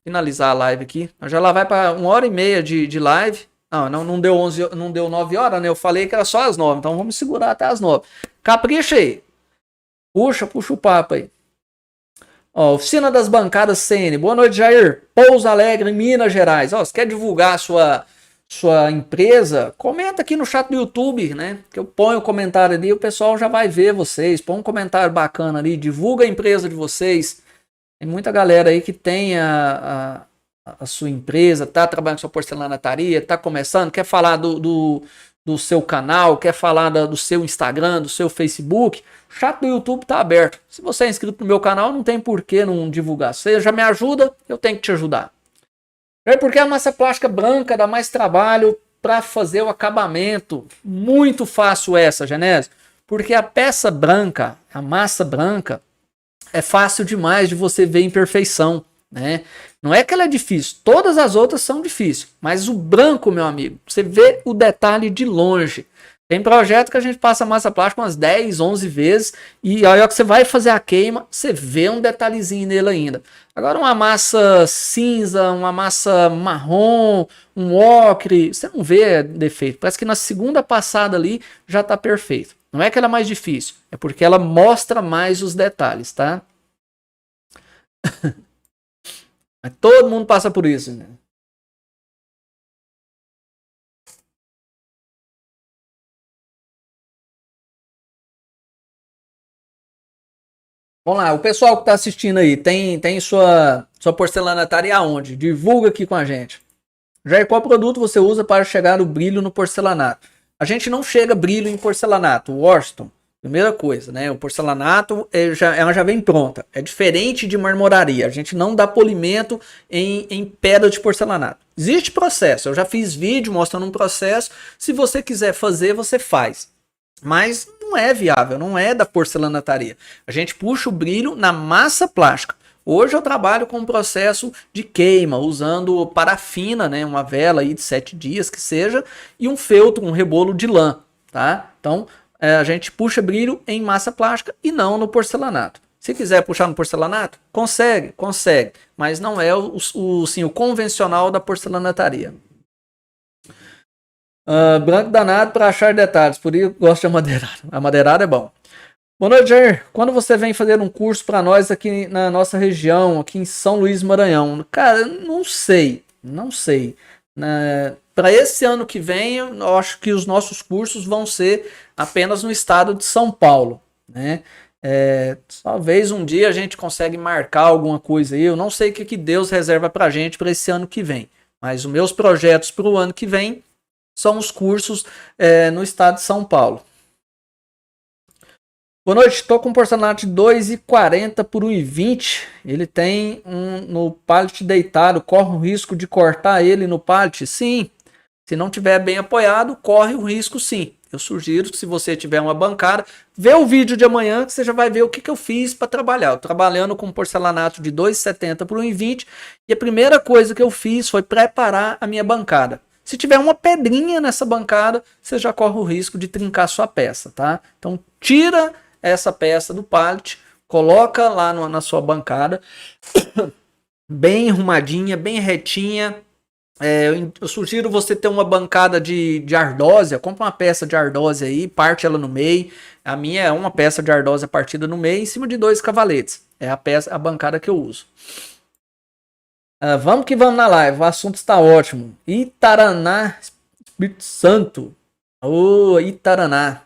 Speaker 1: a live aqui. Já lá vai para 1h30 de live. Não deu 11, não deu 9 horas, né? Eu falei que era só às 9, então vamos segurar até às 9. Capricha aí. Puxa o papo aí. Ó, Oficina das Bancadas CN. Boa noite, Jair. Pouso Alegre, Minas Gerais. Ó, você quer divulgar a sua empresa? Comenta aqui no chat do YouTube, né? Que eu ponho o comentário ali, o pessoal já vai ver vocês. Põe um comentário bacana ali, divulga a empresa de vocês. Tem muita galera aí que tem a sua empresa, tá trabalhando com sua porcelanataria, tá começando, quer falar do seu canal, quer falar do seu Instagram, do seu Facebook. O chat do YouTube tá aberto. Se você é inscrito no meu canal, não tem por que não divulgar. Você já me ajuda, eu tenho que te ajudar. Porque a massa plástica branca dá mais trabalho para fazer o acabamento. Muito fácil essa, Genésio. Porque a peça branca, a massa branca, é fácil demais de você ver imperfeição, né? Não é que ela é difícil, todas as outras são difíceis. Mas o branco, meu amigo, você vê o detalhe de longe. Tem projeto que a gente passa massa plástica umas 10, 11 vezes e aí que você vai fazer a queima, você vê um detalhezinho nele ainda. Agora uma massa cinza, uma massa marrom, um ocre, você não vê defeito. Parece que na segunda passada ali já está perfeito. Não é que ela é mais difícil, é porque ela mostra mais os detalhes, tá? Mas todo mundo passa por isso, né? Vamos lá, o pessoal que está assistindo aí, tem sua porcelanatária aonde? Divulga aqui com a gente. Jair, qual produto você usa para chegar o brilho no porcelanato? A gente não chega brilho em porcelanato, Washington. Primeira coisa, né? O porcelanato ela já vem pronta. É diferente de marmoraria. A gente não dá polimento em pedra de porcelanato. Existe processo. Eu já fiz vídeo mostrando um processo. Se você quiser fazer, você faz. Mas não é viável, não é da porcelanataria. A gente puxa o brilho na massa plástica. Hoje eu trabalho com um processo de queima, usando parafina, né, uma vela aí de 7 dias que seja, e um feltro, um rebolo de lã, tá? Então a gente puxa brilho em massa plástica e não no porcelanato. Se quiser puxar no porcelanato, consegue, mas não é o convencional da porcelanataria. Branco danado para achar detalhes, por isso gosto de amadeirado. Amadeirado é bom. Boa noite, Jair. Quando você vem fazer um curso para nós aqui na nossa região, aqui em São Luís, Maranhão? Cara, não sei. Para esse ano que vem, eu acho que os nossos cursos vão ser apenas no estado de São Paulo, né? Talvez um dia a gente consiga marcar alguma coisa aí. Eu não sei o que Deus reserva pra gente para esse ano que vem, mas os meus projetos para o ano que vem são os cursos no estado de São Paulo. Boa noite, estou com um porcelanato de 2,40 por 1,20. Ele tem no pallet deitado, corre o risco de cortar ele no pallet? Sim, se não tiver bem apoiado, corre o risco sim. Eu sugiro que se você tiver uma bancada, vê o vídeo de amanhã que você já vai ver o que eu fiz para trabalhar. Eu trabalhando com porcelanato de 2,70 por 1,20 e a primeira coisa que eu fiz foi preparar a minha bancada. Se tiver uma pedrinha nessa bancada, você já corre o risco de trincar sua peça, tá? Então tira essa peça do pallet, coloca lá na sua bancada, bem arrumadinha, bem retinha. Eu sugiro você ter uma bancada de ardósia. Compra uma peça de ardósia aí, parte ela no meio. A minha é uma peça de ardósia partida no meio, em cima de 2 cavaletes. É a bancada que eu uso. Vamos que vamos na live, o assunto está ótimo. Itaraná, Espírito Santo. Itaraná.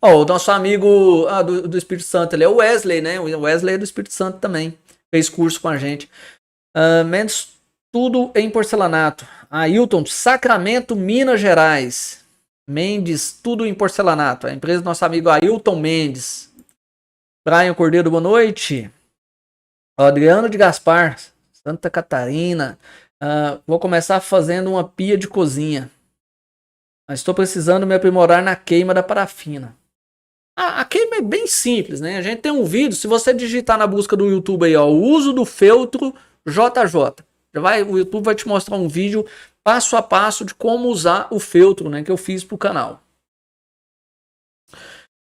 Speaker 1: O nosso amigo do Espírito Santo, ele é o Wesley, né? O Wesley é do Espírito Santo também. Fez curso com a gente. Mendes, tudo em porcelanato. Ailton, Sacramento, Minas Gerais. Mendes, tudo em porcelanato. A empresa do nosso amigo Ailton Mendes. Brian Cordeiro, boa noite. Adriano de Gaspar, Santa Catarina. Vou começar fazendo uma pia de cozinha. Mas estou precisando me aprimorar na queima da parafina. A queima é bem simples, né? A gente tem um vídeo, se você digitar na busca do YouTube aí, o uso do feltro JJ. O YouTube vai te mostrar um vídeo passo a passo de como usar o feltro, né, que eu fiz pro canal.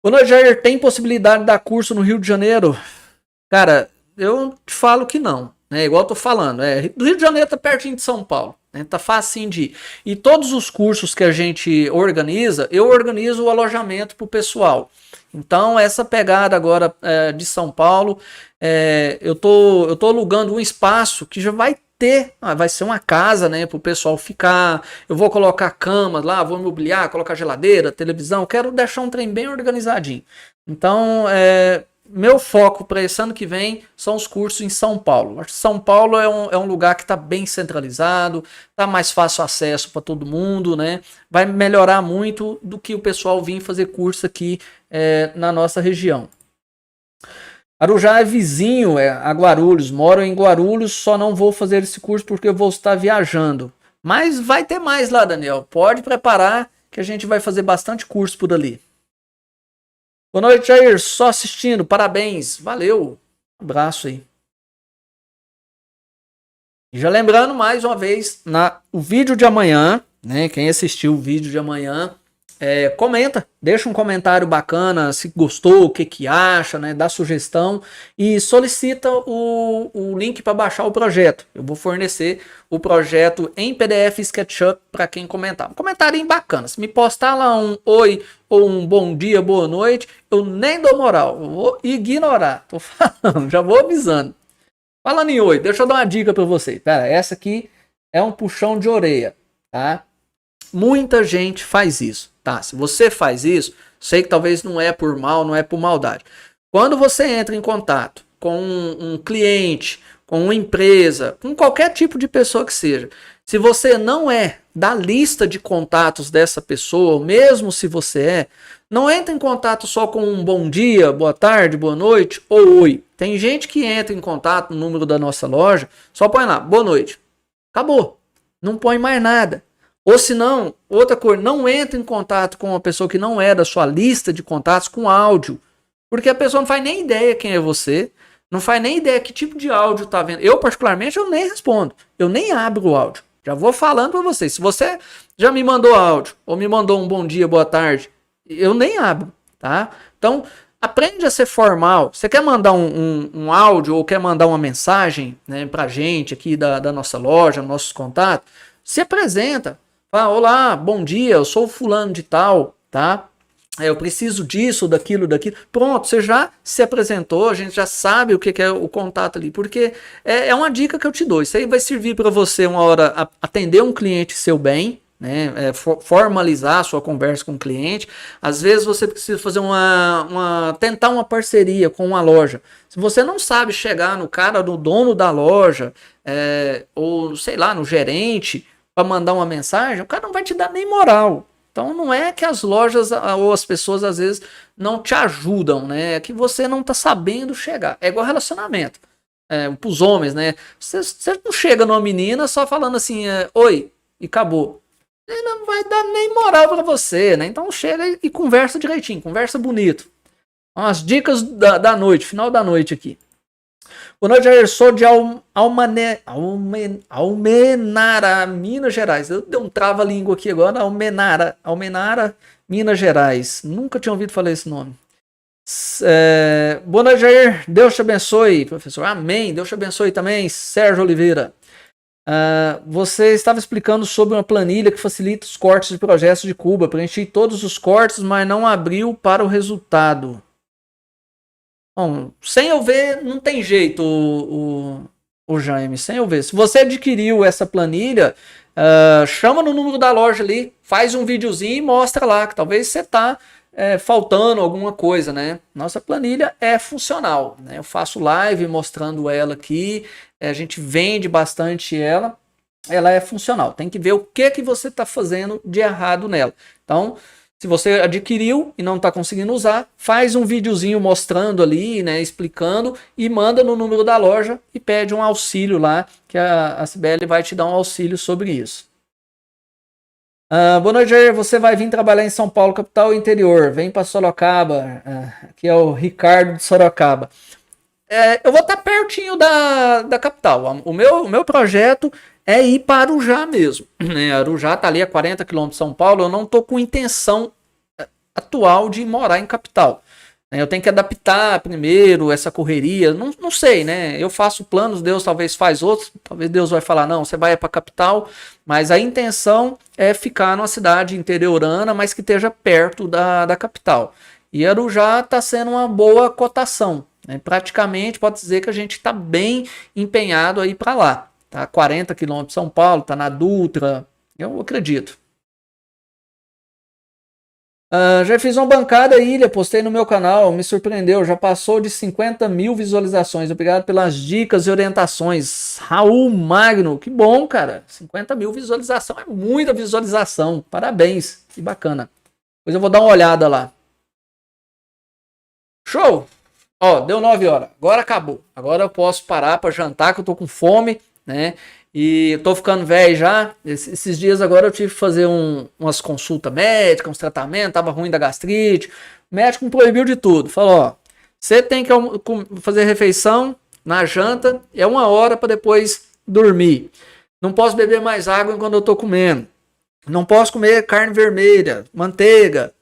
Speaker 1: Boa noite, Jair. Tem possibilidade de dar curso no Rio de Janeiro? Cara, eu te falo que não, né? Igual eu tô falando, do Rio de Janeiro tá pertinho de São Paulo, né? Tá facinho de ir. E todos os cursos que a gente organiza, eu organizo o alojamento pro pessoal. Então, essa pegada agora de São Paulo, eu tô alugando um espaço que já vai ter, vai ser uma casa, né, pro pessoal ficar. Eu vou colocar cama lá, vou mobiliar, colocar geladeira, televisão, quero deixar um trem bem organizadinho. Então, meu foco para esse ano que vem são os cursos em São Paulo. Acho que São Paulo é um lugar que está bem centralizado, está mais fácil acesso para todo mundo, né? Vai melhorar muito do que o pessoal vir fazer curso aqui na nossa região. Arujá é vizinho a Guarulhos, moro em Guarulhos, só não vou fazer esse curso porque eu vou estar viajando. Mas vai ter mais lá, Daniel. Pode preparar que a gente vai fazer bastante curso por ali. Boa noite, Jair. Só assistindo. Parabéns. Valeu. Um abraço aí. E já lembrando mais uma vez, o vídeo de amanhã, né? Quem assistiu o vídeo de amanhã, comenta, deixa um comentário bacana, se gostou, o que acha, né? Dá sugestão e solicita o link para baixar o projeto. Eu vou fornecer o projeto em PDF SketchUp para quem comentar. Um comentário bacana. Se me postar lá um oi ou um bom dia, boa noite, eu nem dou moral, eu vou ignorar. Tô falando, já vou avisando. Falando em oi, deixa eu dar uma dica para você. Pera, essa aqui é um puxão de orelha, tá? Muita gente faz isso, tá? Se você faz isso, sei que talvez não é por mal, não é por maldade. Quando você entra em contato com um cliente, com uma empresa, com qualquer tipo de pessoa que seja, se você não é da lista de contatos dessa pessoa, mesmo se você não entra em contato só com um bom dia, boa tarde, boa noite ou oi. Tem gente que entra em contato no número da nossa loja, só põe lá, boa noite. Acabou. Não põe mais nada. Ou se não, outra coisa, não entre em contato com uma pessoa que não é da sua lista de contatos com áudio. Porque a pessoa não faz nem ideia quem é você, não faz nem ideia que tipo de áudio tá vendo. Eu, particularmente, eu nem respondo. Eu nem abro o áudio. Já vou falando para vocês. Se você já me mandou áudio, ou me mandou um bom dia, boa tarde, eu nem abro, tá? Então, aprende a ser formal. Você quer mandar um áudio ou quer mandar uma mensagem, né, pra gente aqui da nossa loja, nossos contatos, se apresenta. Fala, olá, bom dia, eu sou o fulano de tal, tá? Eu preciso disso, daquilo. Pronto, você já se apresentou, a gente já sabe o que é o contato ali, porque é uma dica que eu te dou. Isso aí vai servir para você uma hora atender um cliente seu bem, né? Formalizar a sua conversa com o cliente. Às vezes você precisa fazer tentar uma parceria com uma loja. Se você não sabe chegar no cara, no dono da loja, ou sei lá, no gerente, para mandar uma mensagem, o cara não vai te dar nem moral. Então não é que as lojas ou as pessoas às vezes não te ajudam, né? É que você não tá sabendo chegar. É igual relacionamento. Pros homens, né? Você não chega numa menina só falando assim, oi, e acabou. Ele não vai dar nem moral pra você, né? Então chega e conversa direitinho, conversa bonito. As dicas da noite, final da noite aqui. Boa noite, Jair. Sou de Almenara, Minas Gerais. Eu dei um trava-língua aqui agora. Almenara, Minas Gerais. Nunca tinha ouvido falar esse nome. Boa noite, Jair. Deus te abençoe, professor. Amém. Deus te abençoe também, Sérgio Oliveira. Você estava explicando sobre uma planilha que facilita os cortes de projetos de Cuba. Preenchi todos os cortes, mas não abriu para o resultado. Bom, sem eu ver, não tem jeito, o Jaime, sem eu ver. Se você adquiriu essa planilha, chama no número da loja ali, faz um videozinho e mostra lá, que talvez você tá faltando alguma coisa, né? Nossa planilha é funcional, né? Eu faço live mostrando ela aqui, a gente vende bastante ela é funcional. Tem que ver o que você está fazendo de errado nela. Então, se você adquiriu e não está conseguindo usar, faz um videozinho mostrando ali, né, explicando e manda no número da loja e pede um auxílio lá, que a Cibele vai te dar um auxílio sobre isso. Boa noite, Jair. Você vai vir trabalhar em São Paulo, capital ou interior? Vem para Sorocaba. Aqui é o Ricardo de Sorocaba. Eu vou estar pertinho da capital. O meu projeto é ir para Arujá mesmo. Arujá está ali a 40 km de São Paulo. Eu não estou com intenção atual de morar em capital. Eu tenho que adaptar primeiro essa correria. Não sei, né? Eu faço planos, Deus talvez faz outros. Talvez Deus vai falar, não, você vai para a capital. Mas a intenção é ficar numa cidade interiorana, mas que esteja perto da capital. E Arujá está sendo uma boa cotação. Praticamente pode dizer que a gente está bem empenhado aí para lá. Tá 40 km de São Paulo, tá na Dutra, eu acredito. Já fiz uma bancada ilha, postei no meu canal, me surpreendeu, já passou de 50 mil visualizações. Obrigado pelas dicas e orientações. Raul Magno, que bom, cara. 50 mil visualização, é muita visualização. Parabéns, que bacana. Depois eu vou dar uma olhada lá. Show! Ó, deu 9 horas, agora acabou. Agora eu posso parar para jantar, que eu tô com fome, né? E eu tô ficando velho já. Esses dias agora eu tive que fazer umas consultas médicas, uns tratamentos, tava ruim da gastrite. O médico me proibiu de tudo. Falou, ó, você tem que fazer refeição na janta, é 1 hora para depois dormir. Não posso beber mais água enquanto eu tô comendo. Não posso comer carne vermelha, manteiga,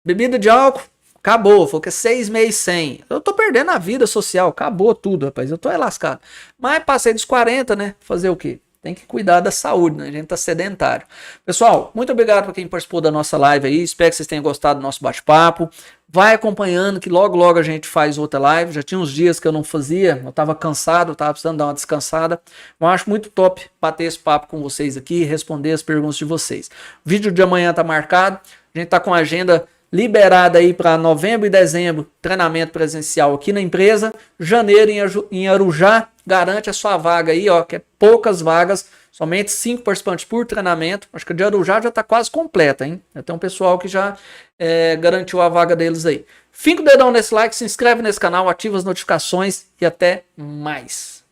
Speaker 1: bebida de álcool. Acabou, falou que é 6 meses sem. Eu tô perdendo a vida social, acabou tudo, rapaz. Eu tô lascado. Mas passei dos 40, né? Fazer o quê? Tem que cuidar da saúde, né? A gente tá sedentário. Pessoal, muito obrigado para quem participou da nossa live aí. Espero que vocês tenham gostado do nosso bate-papo. Vai acompanhando que logo a gente faz outra live. Já tinha uns dias que eu não fazia, eu tava cansado, tava precisando dar uma descansada. Eu acho muito top bater esse papo com vocês aqui e responder as perguntas de vocês. O vídeo de amanhã tá marcado. A gente tá com a agenda liberada aí para novembro e dezembro, treinamento presencial aqui na empresa. Janeiro em Arujá, garante a sua vaga aí, ó, que é poucas vagas, somente 5 participantes por treinamento. Acho que a de Arujá já está quase completa, hein? Já tem um pessoal que já garantiu a vaga deles aí. Finca o dedão nesse like, se inscreve nesse canal, ativa as notificações e até mais.